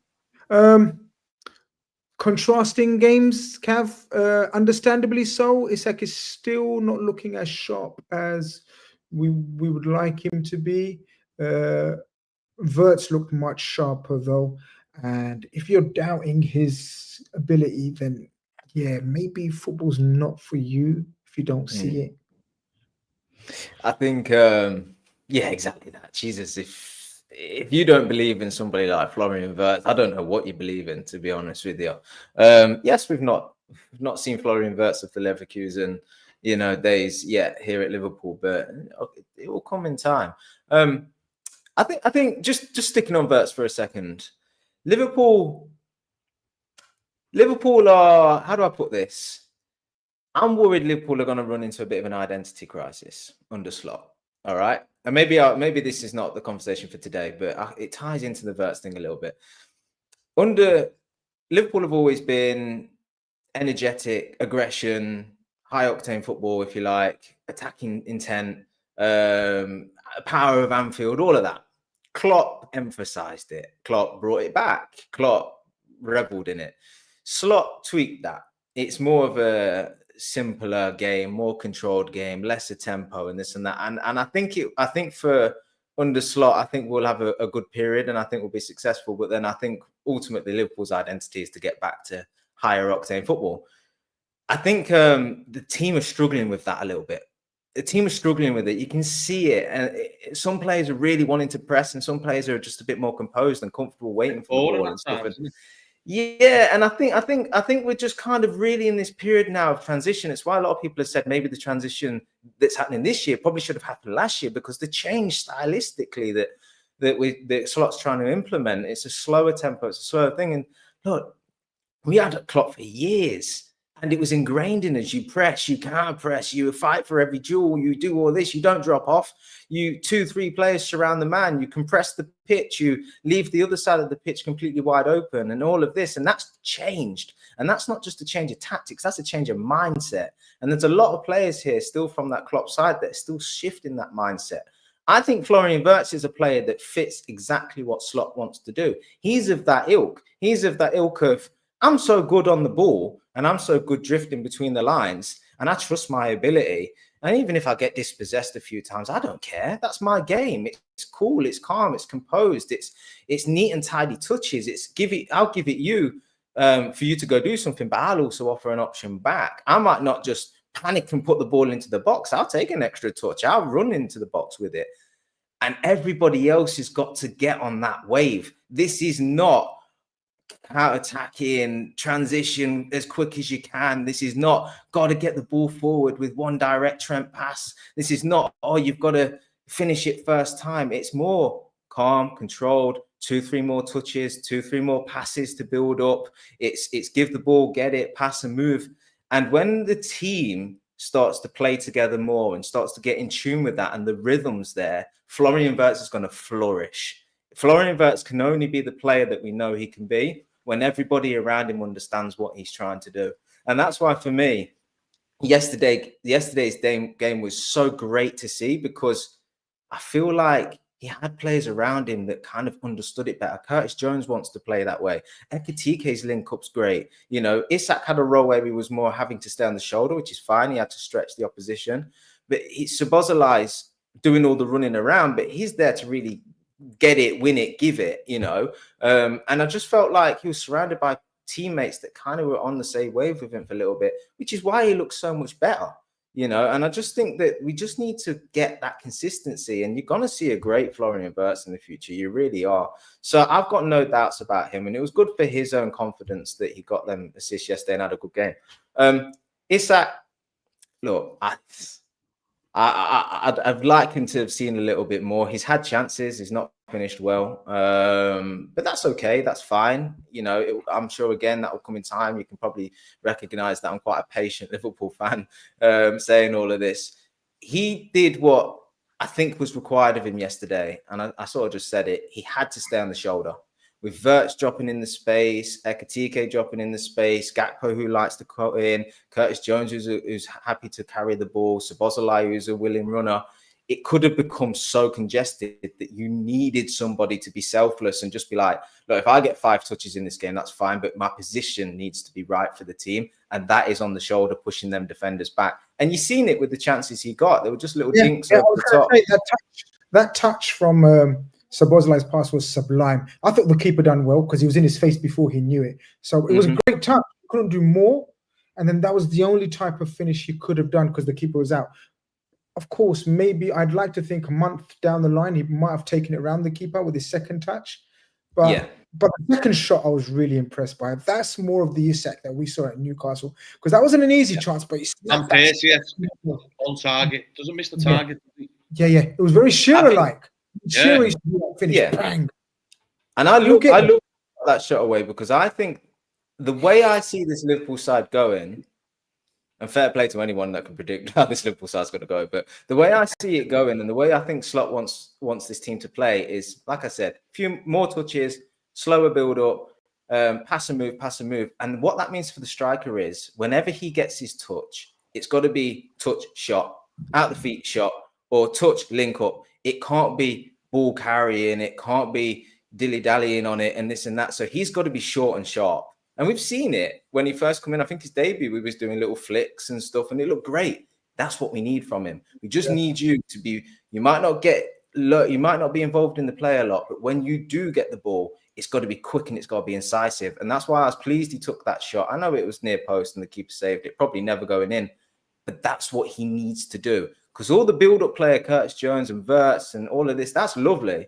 Speaker 1: Contrasting games, Cav. Understandably so. Isak is still not looking as sharp as we would like him to be. Wirtz looked much sharper, though. And if you're doubting his ability, then yeah, maybe football's not for you if you don't see it.
Speaker 2: I think, yeah, exactly that. Jesus, if you don't believe in somebody like Florian Wirtz, I don't know what you believe in, to be honest with you. Yes, we've not seen Florian Wirtz of the Leverkusen, days yet here at Liverpool, but it will come in time. I think just sticking on Wirtz for a second, Liverpool are, how do I put this? I'm worried Liverpool are going to run into a bit of an identity crisis under Slot. All right. And maybe this is not the conversation for today, but it ties into the Wirtz thing a little bit. under Liverpool have always been energetic, aggression, high octane football, if you like, attacking intent, power of Anfield, all of that. Klopp emphasized it. Klopp brought it back. Klopp reveled in it. Slot tweaked that. It's more of a simpler game, more controlled game, lesser tempo, and this and that. And I think for under Slot, I think we'll have a good period, and I think we'll be successful. But then I think ultimately Liverpool's identity is to get back to higher octane football. I think the team are struggling with that a little bit. The team is struggling with it. You can see it, and some players are really wanting to press, and some players are just a bit more composed and comfortable waiting for the ball and stuff. Yeah, and I think we're just kind of really in this period now of transition. It's why a lot of people have said maybe the transition that's happening this year probably should have happened last year, because the change stylistically that Slot's trying to implement, it's a slower tempo, it's a slower thing. And look, we had a Klopp for years. And it was ingrained in us. You press, you can't press, you fight for every duel, you do all this, you don't drop off. You 2-3 players surround the man, you compress the pitch, you leave the other side of the pitch completely wide open, and all of this. And that's changed. And that's not just a change of tactics, that's a change of mindset. And there's a lot of players here still from that Klopp side that are still shifting that mindset. I think Florian Wirtz is a player that fits exactly what Slot wants to do. He's of that ilk. He's of that ilk of, I'm so good on the ball and I'm so good drifting between the lines and I trust my ability. And even if I get dispossessed a few times, I don't care. That's my game. It's cool. It's calm. It's composed. It's neat and tidy touches. I'll give it you for you to go do something, but I'll also offer an option back. I might not just panic and put the ball into the box. I'll take an extra touch. I'll run into the box with it. And everybody else has got to get on that wave. This is not counter-attacking, transition as quick as you can. This is not got to get the ball forward with one direct Trent pass. This is not, you've got to finish it first time. It's more calm, controlled, 2-3 more touches, 2-3 more passes to build up. It's give the ball, get it, pass and move. And when the team starts to play together more and starts to get in tune with that and the rhythms there, Florian Wirtz is going to flourish. Florian Wirtz can only be the player that we know he can be when everybody around him understands what he's trying to do. And that's why, for me, yesterday's game was so great to see, because I feel like he had players around him that kind of understood it better. Curtis Jones wants to play that way. Ekitike's link-up's great. You know, Isak had a role where he was more having to stay on the shoulder, which is fine. He had to stretch the opposition. But Szoboszlai's doing all the running around, but he's there to really get it, win it, give it, you know. And I just felt like he was surrounded by teammates that kind of were on the same wave with him for a little bit, which is why he looks so much better, you know. And I just think that we just need to get that consistency, and you're going to see a great Florian Wirtz in the future. You really are. So I've got no doubts about him, and it was good for his own confidence that he got them assists yesterday and had a good game. Isak, look, I'd like him to have seen a little bit more. He's had chances. He's not finished well. But that's okay. That's fine. You know, I'm sure, again, that will come in time. You can probably recognize that I'm quite a patient Liverpool fan saying all of this. He did what I think was required of him yesterday. And I sort of just said it. He had to stay on the shoulder. With Wirtz dropping in the space, Ekitike dropping in the space, Gakpo, who likes to cut in, Curtis Jones, who's happy to carry the ball, Szoboszlai, who's a willing runner, it could have become so congested that you needed somebody to be selfless and just be like, look, if I get 5 touches in this game, that's fine, but my position needs to be right for the team. And that is on the shoulder, pushing them defenders back. And you've seen it with the chances he got. There were just little dinks over the top.
Speaker 1: That touch from Szoboszlai's pass was sublime. I thought the keeper done well because he was in his face before he knew it. So it was a great touch. He couldn't do more. And then that was the only type of finish he could have done because the keeper was out. Of course, maybe I'd like to think a month down the line, he might have taken it around the keeper with his second touch. But the second shot, I was really impressed by. That's more of the Isak that we saw at Newcastle, because that wasn't an easy chance, but he's
Speaker 4: on on target. Doesn't miss the target.
Speaker 1: Yeah. It was very Shearer-like. Shearer finish, bang.
Speaker 2: And I look at that shot away because I think the way I see this Liverpool side going, and fair play to anyone that can predict how this Liverpool side is going to go, but the way I see it going and the way I think Slot wants this team to play is, like I said, a few more touches, slower build up, pass and move, pass and move. And what that means for the striker is whenever he gets his touch, it's got to be touch, shot, out the feet, shot, or touch, link up. It can't be ball carrying. It can't be dilly-dallying on it and this and that. So he's got to be short and sharp. And we've seen it when he first come in. I think his debut, we was doing little flicks and stuff, and it looked great. That's what we need from him. We just need you to be, you might not be involved in the play a lot, but when you do get the ball, it's got to be quick and it's got to be incisive. And that's why I was pleased he took that shot. I know it was near post and the keeper saved it, probably never going in, but that's what he needs to do. Because all the build-up player, Curtis Jones and Wirtz and all of this, that's lovely,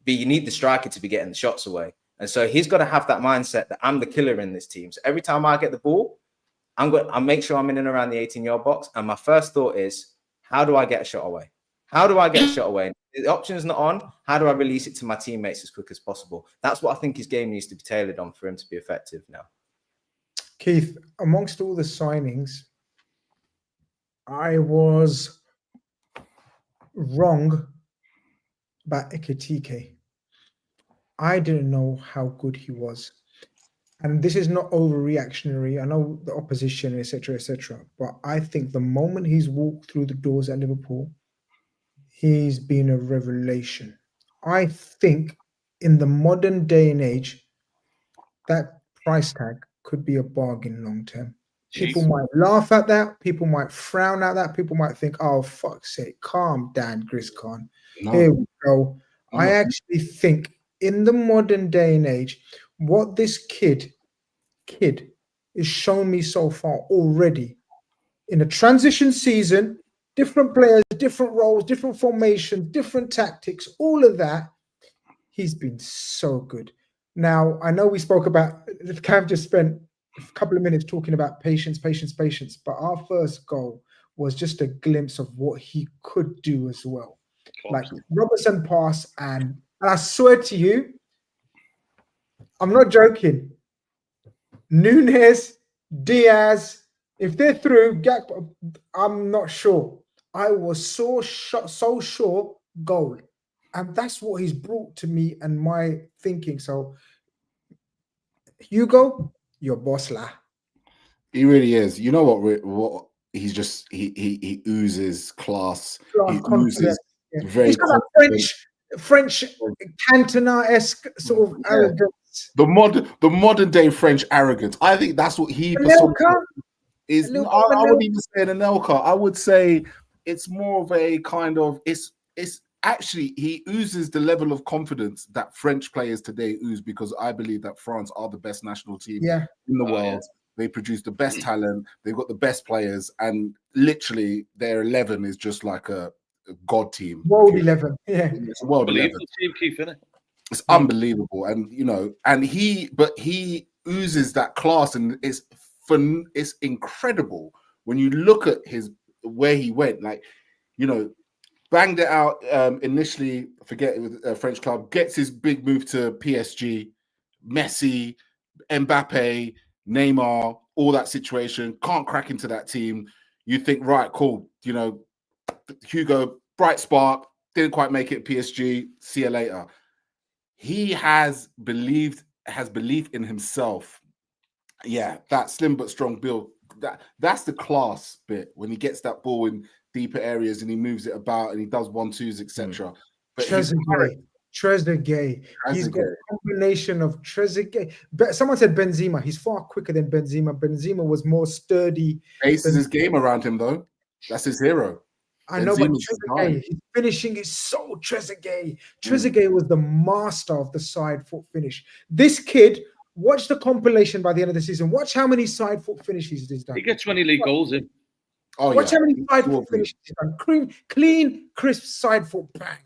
Speaker 2: but you need the striker to be getting the shots away. And so he's got to have that mindset that I'm the killer in this team. So every time I get the ball, I'll make sure I'm in and around the 18-yard box. And my first thought is, how do I get a shot away? How do I get a shot away? If the option's not on, how do I release it to my teammates as quick as possible? That's what I think his game needs to be tailored on for him to be effective now.
Speaker 1: Keith, amongst all the signings, I was wrong about Ekitike. I didn't know how good he was. And this is not overreactionary. I know the opposition, etc., but I think the moment he's walked through the doors at Liverpool, he's been a revelation. I think in the modern day and age, that price tag could be a bargain long term. People might laugh at that. People might frown at that. People might think, oh, fuck's sake, calm down, Grizz Khan. No. Here we go. No. I actually think in the modern day and age, what this kid is showing me so far already in a transition season, different players, different roles, different formations, different tactics, all of that, he's been so good. Now, I know we spoke about, Cav just spent a couple of minutes talking about patience, but our first goal was just a glimpse of what he could do as well. Like Robertson pass, and I swear to you, I'm not joking. Nunes, Diaz, if they're through, I'm not sure. I was so sure goal. And that's what he's brought to me and my thinking. So, Hugo, your boss lah.
Speaker 3: He really is. You know what he's just he oozes class. He oozes very.
Speaker 1: He's got a French Cantona-esque sort of arrogance.
Speaker 3: The modern day French arrogance. I think that's what he is. I wouldn't even say an Anelka. I would say it's more of a kind of it's actually he oozes the level of confidence that French players today ooze, because I believe that France are the best national team in the world. Yeah. They produce the best talent. They've got the best players, and literally their 11 is just like a god team.
Speaker 1: World 11, yeah.
Speaker 3: It's a world 11.
Speaker 4: Team, Keith, isn't it?
Speaker 3: It's unbelievable, and he oozes that class, and it's incredible when you look at where he went. Like, banged it out initially. Forget it with a French club. Gets his big move to PSG. Messi, Mbappe, Neymar, all that situation. Can't crack into that team. You think, right, cool. Hugo, bright spark. Didn't quite make it at PSG. See you later. He has belief in himself. Yeah, that slim but strong build. That's the class bit when he gets that ball in deeper areas and he moves it about and he does 1-2s, etc.
Speaker 1: Trezeguet. He's got a combination of Trezeguet. Someone said Benzema. He's far quicker than Benzema. Benzema was more sturdy.
Speaker 3: Bases his game around him, though. That's his hero.
Speaker 1: I know, but Trezeguet, his finishing is so Trezeguet. Trezeguet was the master of the side foot finish. This kid, watch the compilation by the end of the season. Watch how many side foot finishes he's done.
Speaker 4: He gets 20 league goals in.
Speaker 3: Oh,
Speaker 1: watch how many side foot finishes he's done. Clean, crisp side foot bang.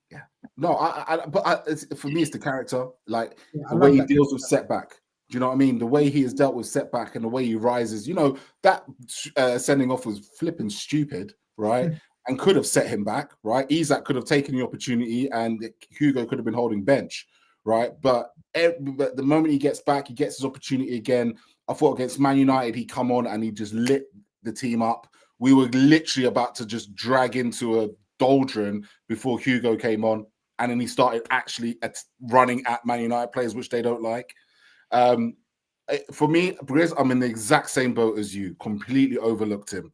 Speaker 3: Yeah. No, for me, it's the character. Like the way he deals with setback. Do you know what I mean? The way he has dealt with setback and the way he rises. That sending off was flipping stupid, right? And could have set him back, right? Isak could have taken the opportunity and Hugo could have been holding bench, right? But the moment he gets back, he gets his opportunity again. I thought against Man United, he come on and he just lit the team up. We were literally about to just drag into a doldrum before Hugo came on. And then he started actually running at Man United players, which they don't like. For me, Grizz, I'm in the exact same boat as you. Completely overlooked him.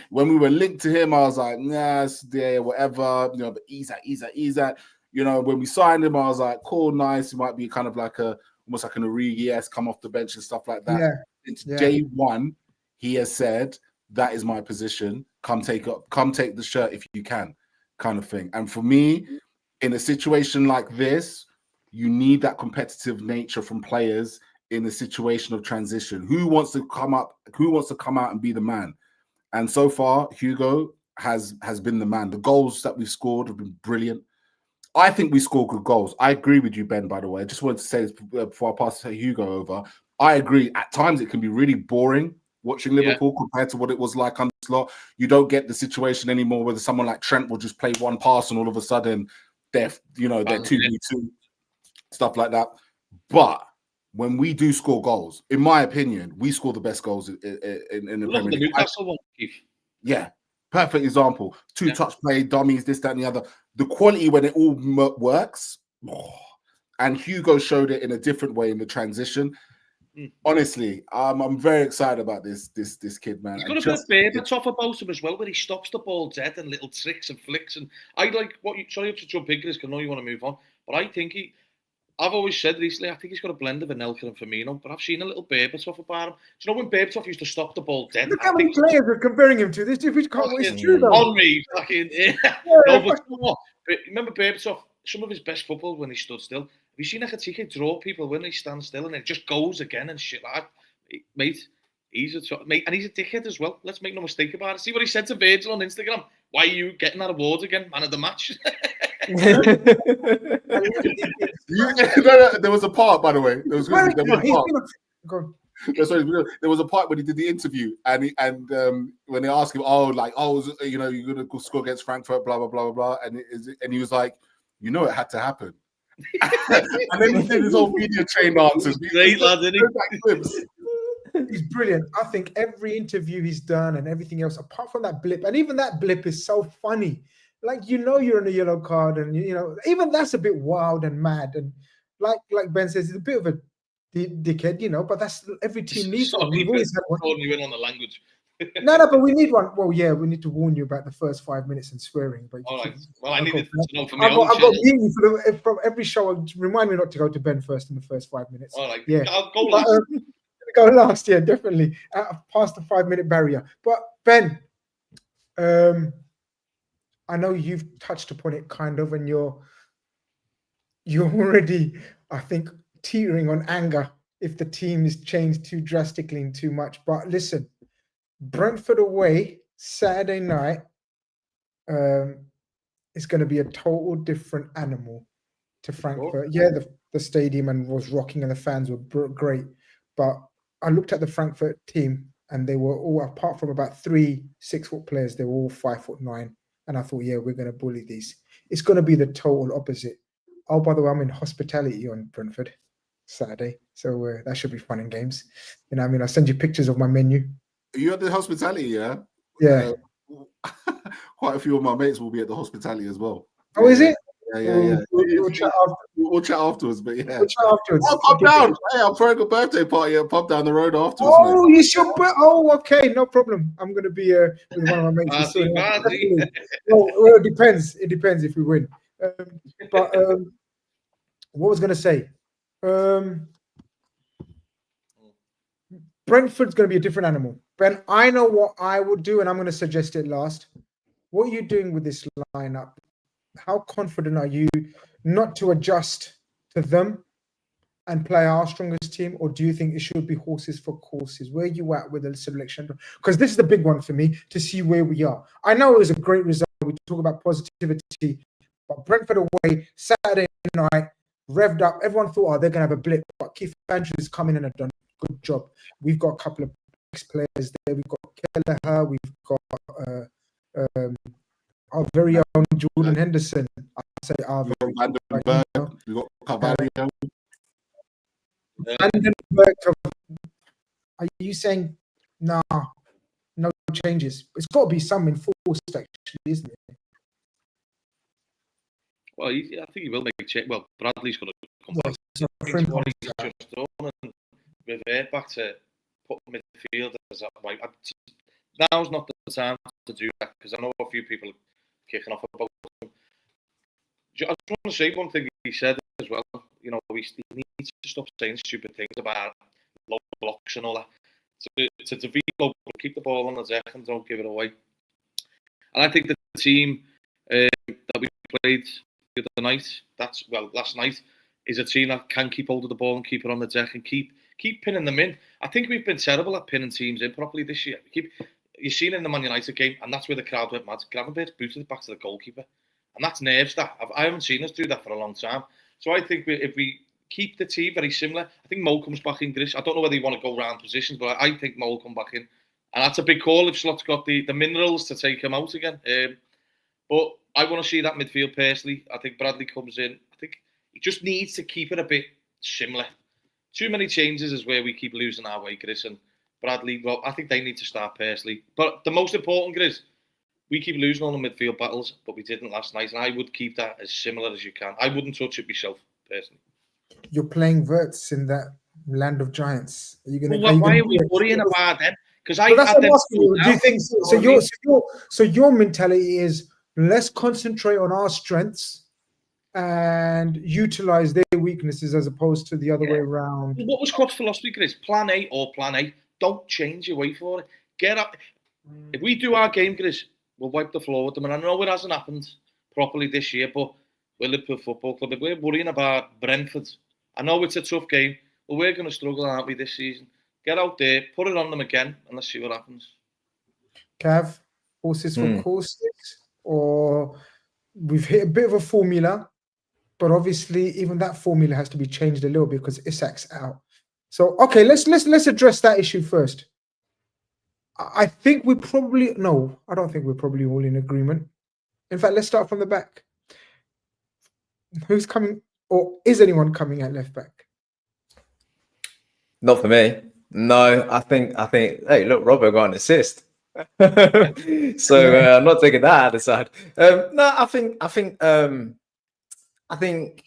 Speaker 3: When we were linked to him, I was like, nah, it's there, whatever. You know, but he's at. You know, when we signed him, I was like, cool, nice. He might be kind of like almost like an Origi, come off the bench and stuff like that.
Speaker 1: Yeah.
Speaker 3: It's day one. He has said, that is my position. Come take the shirt if you can, kind of thing. And for me, in a situation like this, you need that competitive nature from players in a situation of transition. Who wants to come out and be the man? And so far, Hugo has been the man. The goals that we've scored have been brilliant. I think we score good goals. I agree with you, Ben, by the way. I just wanted to say this before I pass Hugo over. I agree. At times, it can be really boring watching Liverpool compared to what it was like under Slot. You don't get the situation anymore where someone like Trent will just play one pass and all of a sudden they're 2v2, stuff like that. But when we do score goals, in my opinion, we score the best goals in the Premier League.
Speaker 4: Newcastle one, Keith.
Speaker 3: Yeah, perfect example. Two-touch play, dummies, this, that, and the other. The quality when it all works, and Hugo showed it in a different way in the transition. Honestly, I'm very excited about this kid, man.
Speaker 4: He's got a bit of Berbert off about him as well, where he stops the ball dead and little tricks and flicks. And I like what you. Sorry to jump in, because I know you want to move on, but I think I've always said recently, I think he's got a blend of Anelka and Firmino, but I've seen a little Berbatov about him. Do you know when Berbatov used to stop the ball dead?
Speaker 1: Look how many players are comparing him to. This dude can't waste true though.
Speaker 4: On me, fucking no, but remember Berbatov? Some of his best football when he stood still. Have you seen Ekitike draw people when he stands still and it just goes again and shit like that? Mate, he's a dickhead as well. Let's make no mistake about it. See what he said to Virgil on Instagram. Why are you getting that award again, man of the match?
Speaker 3: There was a part, by the way. There was a part when he did the interview, and when they asked him, you're gonna score against Frankfurt, blah blah blah blah, and he was like, it had to happen. And then he did his whole media trained answers.
Speaker 4: Great lad, isn't he?
Speaker 1: He's brilliant. I think every interview he's done and everything else, apart from that blip, and even that blip is so funny. Like, you're on a yellow card, and even that's a bit wild and mad. And like Ben says, he's a bit of a dickhead, but that's every team needs one. We've always had one.
Speaker 4: You in on the language.
Speaker 1: No, but we need one. Well, yeah, we need to warn you about the first 5 minutes and swearing. But
Speaker 4: all right. Well, I needed to know from
Speaker 1: I've got you from every show. Remind me not to go to Ben first in the first 5 minutes.
Speaker 4: All right.
Speaker 1: Yeah.
Speaker 4: I'll go last.
Speaker 1: Go last, yeah, definitely. Past the 5 minute barrier. But Ben, I know you've touched upon it kind of, and you're already, I think, teetering on anger if the team is changed too drastically and too much. But listen, Brentford away Saturday night is going to be a total different animal to Frankfurt. Yeah, the stadium and was rocking and the fans were great, but I looked at the Frankfurt team and they were all, apart from about 3 6-foot players, they were all 5'9". And I thought, yeah, we're going to bully these. It's going to be the total opposite. Oh, by the way, I'm in hospitality on Brentford Saturday, so that should be fun and games. I'll send you pictures of my menu.
Speaker 3: You're at the hospitality, yeah?
Speaker 1: Yeah.
Speaker 3: Quite a few of my mates will be at the hospitality as well.
Speaker 1: Oh, is it?
Speaker 3: Yeah. We'll chat afterwards, but yeah. We'll chat afterwards. I'll pop down. Hey, I'm throwing a birthday party at a pub down the road afterwards.
Speaker 1: Oh, you should. Oh, okay, no problem. I'm going to be with one of my mates. Well, it depends. It depends if we win. But what was going to say? Brentford's going to be a different animal. Ben, I know what I would do, and I'm going to suggest it last. What are you doing with this lineup? How confident are you not to adjust to them and play our strongest team, or do you think it should be horses for courses? Where are you at with the selection? Because this is the big one for me, to see where we are. I know it was a great result. We talk about positivity, but Brentford away, Saturday night, revved up. Everyone thought, they're going to have a blip, but Keith Andrews come in and have done a good job. We've got a couple of ex-players there. We've got Kelleher. We've got our very own Jordan Henderson. I say our very own.
Speaker 3: We've got Carvalho.
Speaker 1: Are you saying, no changes? It's got to be some enforced, actually, isn't it?
Speaker 4: Well, I think he will make a change. Well, Bradley's going to come back. revert back to putting midfielders up. Right, now's not the time to do that because I know a few people are kicking off about them. I just want to say one thing he said as well. You know, he needs to stop saying stupid things about low blocks and all that. To defeat low, keep the ball on the deck and don't give it away. And I think the team that we played the other night, last night, is a team that can keep hold of the ball and keep it on the deck and keep pinning them in. I think we've been terrible at pinning teams in properly this year. You've seen in the Man United game, and that's where the crowd went mad. Gravenberch booted it back to the goalkeeper, and that's nerves. I haven't seen us do that for a long time. So I think if we keep the team very similar, I think Mo comes back in. Grizz, I don't know whether you want to go round positions, but I think Mo will come back in, and that's a big call if Slot's got the minerals to take him out again. But I want to see that midfield personally. I think Bradley comes in. I think he just needs to keep it a bit similar. Too many changes is where we keep losing our way, Grizz, and Bradley. Well, I think they need to start personally. But the most important, Grizz, we keep losing on the midfield battles, but we didn't last night, and I would keep that as similar as you can. I wouldn't touch it myself personally.
Speaker 1: You're playing Verts in that land of giants. Are you going?
Speaker 4: Why are we worrying about them? Because I
Speaker 1: that's
Speaker 4: had them.
Speaker 1: do you think so? Your mentality is let's concentrate on our strengths and utilize their weaknesses as opposed to the other way around.
Speaker 4: What was Klopp's philosophy, Chris? Plan A or Plan A. Don't change your way for it. Get up. If we do our game, Chris, we'll wipe the floor with them. And I know it hasn't happened properly this year, but we're Liverpool Football Club. If we're worrying about Brentford, I know it's a tough game, but we're going to struggle, aren't we, this season? Get out there, put it on them again, and let's see what happens.
Speaker 1: Cav, horses for courses, or we've hit a bit of a formula, but obviously even that formula has to be changed a little bit because Isak's out. So okay, let's address that issue first. I think we probably I don't think we're probably all in agreement. In fact, let's start from the back. Who's coming, or is anyone coming at left back?
Speaker 2: Not for me. No, I think. Hey, look, Robbo got an assist. So I'm not taking that out of the side. No, I think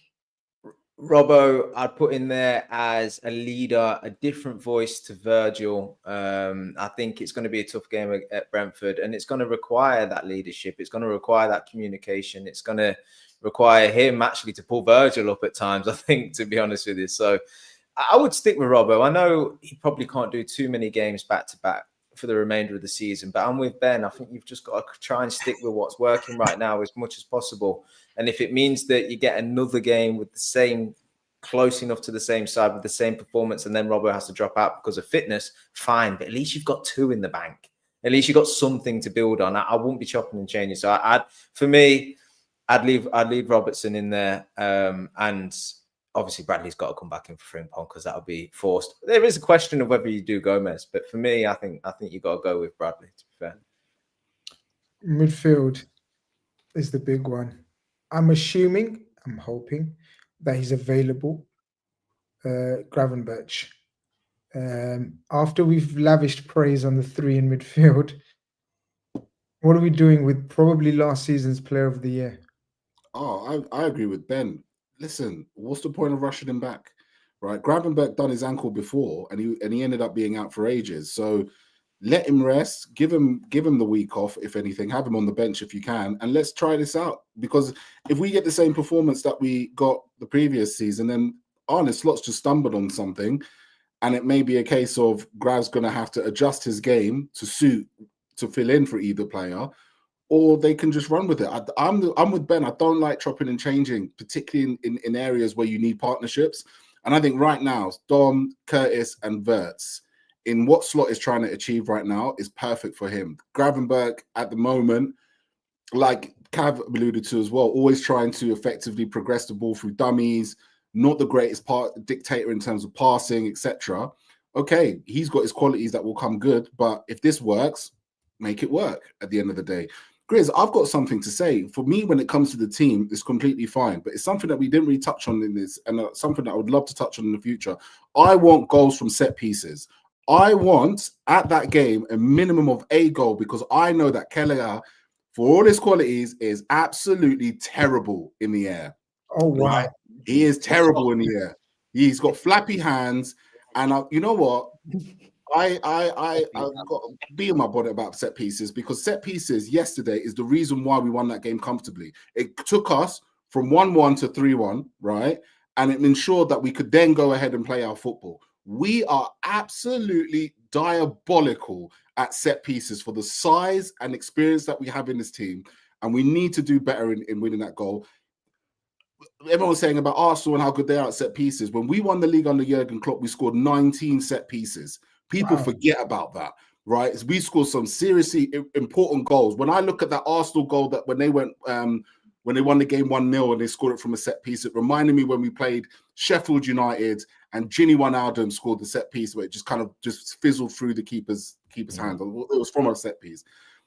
Speaker 2: Robbo I'd put in there as a leader, a different voice to Virgil. I think it's going to be a tough game at Brentford, and it's going to require that leadership. It's going to require that communication. It's going to require him actually to pull Virgil up at times, I think, to be honest with you. So I would stick with Robbo. I know he probably can't do too many games back to back for the remainder of the season, but I'm with Ben. I think you've just got to try and stick with what's working right now as much as possible. And if it means that you get another game with the same, close enough to the same side with the same performance, and then Robbo has to drop out because of fitness, fine. But at least you've got two in the bank. At least you've got something to build on. I wouldn't be chopping and changing. So I'd leave Robertson in there, and obviously Bradley's got to come back in for Frimpong because that would be forced. There is a question of whether you do Gomez, but for me, I think you've got to go with Bradley, to be fair.
Speaker 1: Midfield is the big one. I'm hoping that he's available. Gravenberch. After we've lavished praise on the three in midfield, what are we doing with probably last season's Player of the Year?
Speaker 3: Oh, I agree with Ben. Listen, what's the point of rushing him back, right? Gravenberch done his ankle before, and he ended up being out for ages. So let him rest. Give him the week off, if anything. Have him on the bench if you can, and let's try this out. Because if we get the same performance that we got the previous season, then Arne Slot's just stumbled on something, and it may be a case of Grav's going to have to adjust his game to fill in for either player, or they can just run with it. I'm with Ben. I don't like chopping and changing, particularly in areas where you need partnerships. And I think right now, Dom, Curtis, and Verts, in what Slot is trying to achieve right now, is perfect for him. Gravenberch, at the moment, like Cav alluded to as well, always trying to effectively progress the ball through dummies, not the greatest dictator in terms of passing, etc. Okay, he's got his qualities that will come good, but if this works, make it work at the end of the day. Grizz, I've got something to say. For me, when it comes to the team, it's completely fine, but it's something that we didn't really touch on in this, and something that I would love to touch on in the future. I want goals from set pieces. I want, at that game, a minimum of a goal, because I know that Kelleher, for all his qualities, is absolutely terrible in the air.
Speaker 1: Oh, wow.
Speaker 3: Right? He is terrible in the air. He's got flappy hands, And you know what? I've got to be in my bonnet about set pieces, because set pieces yesterday is the reason why we won that game comfortably. It took us from 1-1 to 3-1, right? And it ensured that we could then go ahead and play our football. We are absolutely diabolical at set pieces for the size and experience that we have in this team. And we need to do better in winning that goal. Everyone's saying about Arsenal and how good they are at set pieces. When we won the league under Jurgen Klopp, we scored 19 set pieces. People forget about that, right? We scored some seriously important goals. When I look at that Arsenal goal that when they won the game 1-0 and they scored it from a set piece, it reminded me when we played Sheffield United and Ginny Wijnaldum scored the set piece where it just kind of just fizzled through the keeper's hand. It was from a set piece.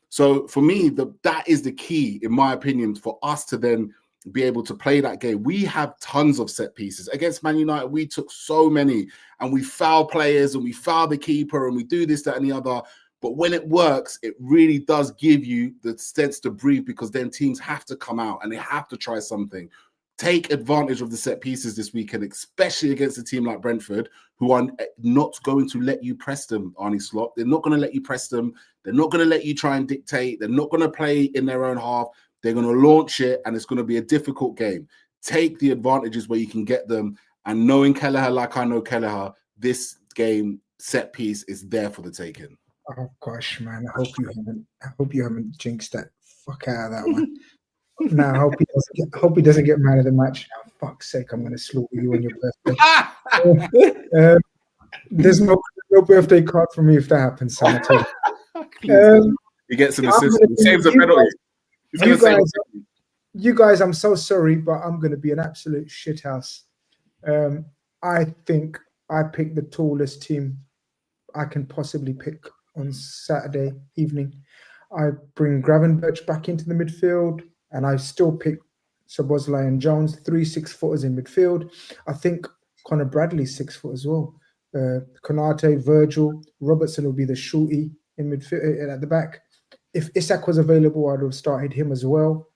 Speaker 3: So for me, that is the key, in my opinion, for us to then be able to play that game. We have tons of set pieces. Against Man United, we took so many, and we foul players and we foul the keeper and we do this, that, and the other. But when it works, it really does give you the sense to breathe, because then teams have to come out and they have to try something. Take advantage of the set pieces this weekend, especially against a team like Brentford, who are not going to let you press them, Arnie Slot. They're not going to let you press them. They're not going to let you try and dictate. They're not going to play in their own half. They're going to launch it, and it's going to be a difficult game. Take the advantages where you can get them. And knowing Kelleher like I know Kelleher, this game set piece is there for the taking.
Speaker 1: Oh gosh, man! I hope you haven't jinxed that fuck out of that one. No, I hope he doesn't get man of the match. Oh, fuck's sake, I'm going to slaughter you on your birthday. There's no birthday card for me if that happens, son.
Speaker 3: He gets an assist. He saves a penalty.
Speaker 1: You guys, I'm so sorry, but I'm going to be an absolute shithouse. I think I picked the tallest team I can possibly pick on Saturday evening. I bring Gravenberch back into the midfield, and I still pick Szoboszlai and Jones, 3 6-footers in midfield. I think Conor Bradley's 6 foot as well. Konate, Virgil, Robertson will be the shorty in midfield at the back. If Isak was available, I'd have started him as well.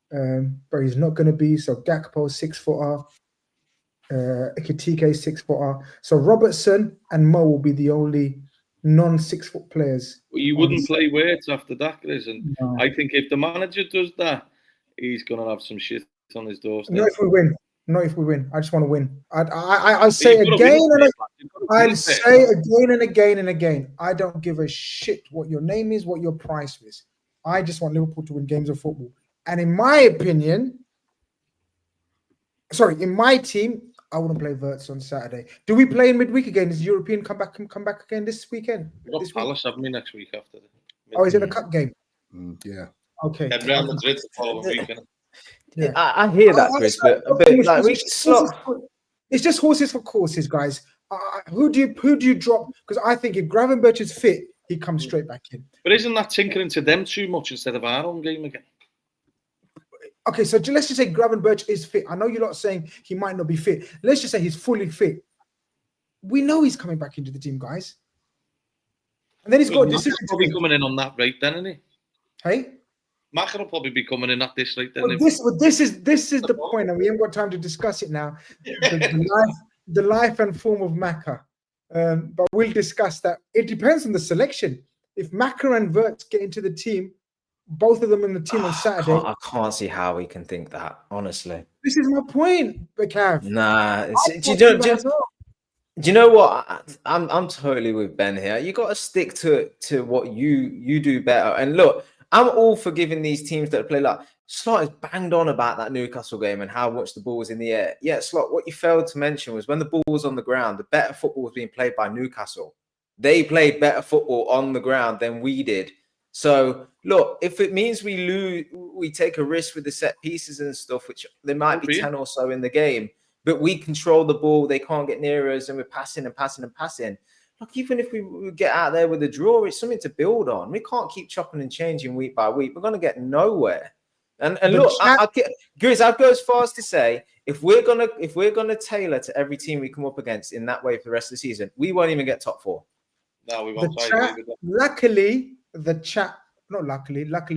Speaker 1: But he's not going to be. So Gakpo, 6-footer. Ekitike, 6-footer. So Robertson and Mo will be the only non-6-foot players.
Speaker 4: Well, you wouldn't play Wirtz after that, Grizz. And no. I think if the manager does that, he's going to have some shit on his doorstep.
Speaker 1: Not if we win. Not if we win. I just want to win. I say again and again and again. I don't give a shit what your name is, what your price is. I just want Liverpool to win games of football. And in my opinion, in my team, I wouldn't play Wirtz on Saturday. Do we play in midweek again? Is European come back again this weekend?
Speaker 4: We've got Palace, haven't we, next week after the
Speaker 1: is it a cup game?
Speaker 3: Yeah.
Speaker 1: Okay.
Speaker 4: And Real Madrid the following weekend.
Speaker 2: Yeah. I hear that, Chris, but
Speaker 1: it's just horses for courses, guys. Who do you drop? Because I think if Gravenberch is fit, he comes straight back in.
Speaker 4: But isn't that tinkering to them too much instead of our own game again?
Speaker 1: Okay, so let's just say Gravenberch is fit. I know you're not saying he might not be fit. Let's just say he's fully fit. We know he's coming back into the team, guys. And then he's got a decision
Speaker 4: to be coming in on that rate, then, isn't he?
Speaker 1: Hey?
Speaker 4: Macker will probably be coming in at this rate, then.
Speaker 1: This is the point, and we haven't got time to discuss it now. The life and form of Macker. But we'll discuss that. It depends on the selection. If Macker and Wirtz get into the team, both of them in the team on Saturday.
Speaker 2: I can't see how we can think that, honestly.
Speaker 1: This is my point, Cav.
Speaker 2: Nah. Do you know what? I'm totally with Ben here. You got to stick to what you do better. And look, I'm all for giving these teams that play like Slot is banged on about that Newcastle game and how much the ball was in the air. Yeah, Slot, what you failed to mention was when the ball was on the ground, the better football was being played by Newcastle. They played better football on the ground than we did. So, look, if it means we lose, we take a risk with the set pieces and stuff, which there might be 10 or so in the game, but we control the ball, they can't get near us, and we're passing and passing and passing. Look, even if we get out there with a draw, it's something to build on. We can't keep chopping and changing week by week. We're going to get nowhere. And look, Grizz, I'd go as far as to say, if we're gonna tailor to every team we come up against in that way for the rest of the season, we won't even get top 4.
Speaker 4: No, we won't.
Speaker 1: Luckily,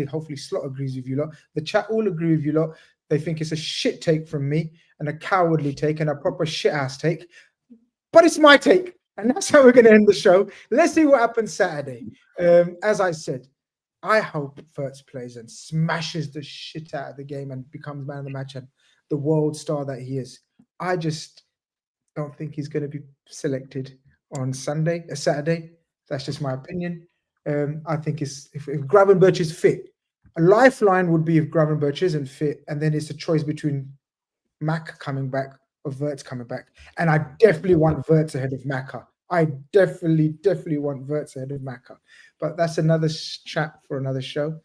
Speaker 1: hopefully Slot agrees with you lot. The chat all agree with you lot. They think it's a shit take from me and a cowardly take and a proper shit ass take. But it's my take. And that's how we're going to end the show. Let's see what happens Saturday. As I said, I hope Wirtz plays and smashes the shit out of the game and becomes man of the match and the world star that he is. I just don't think he's going to be selected on Saturday. That's just my opinion. I think if Gravenberch is fit, a lifeline would be if Gravenberch isn't fit, and then it's a choice between Mac coming back or Wirtz coming back. And I definitely want Wirtz ahead of Maka. I definitely want Wirtz ahead of Maka. But that's another chat for another show.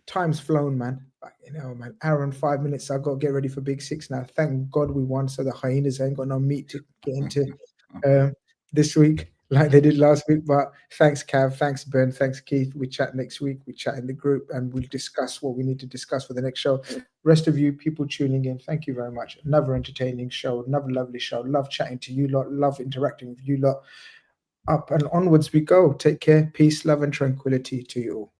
Speaker 1: Time's flown, man. Man, hour and 5 minutes. I've got to get ready for Big Six now. Thank God we won, so the hyenas ain't got no meat to get into this week like they did last week. But thanks, Cav. Thanks, Ben. Thanks, Keith. We chat next week. We chat in the group and we'll discuss what we need to discuss for the next show. Rest of you people tuning in, thank you very much. Another entertaining show, another lovely show. Love chatting to you lot. Love interacting with you lot. Up and onwards we go. Take care. Peace, love, and tranquility to you all.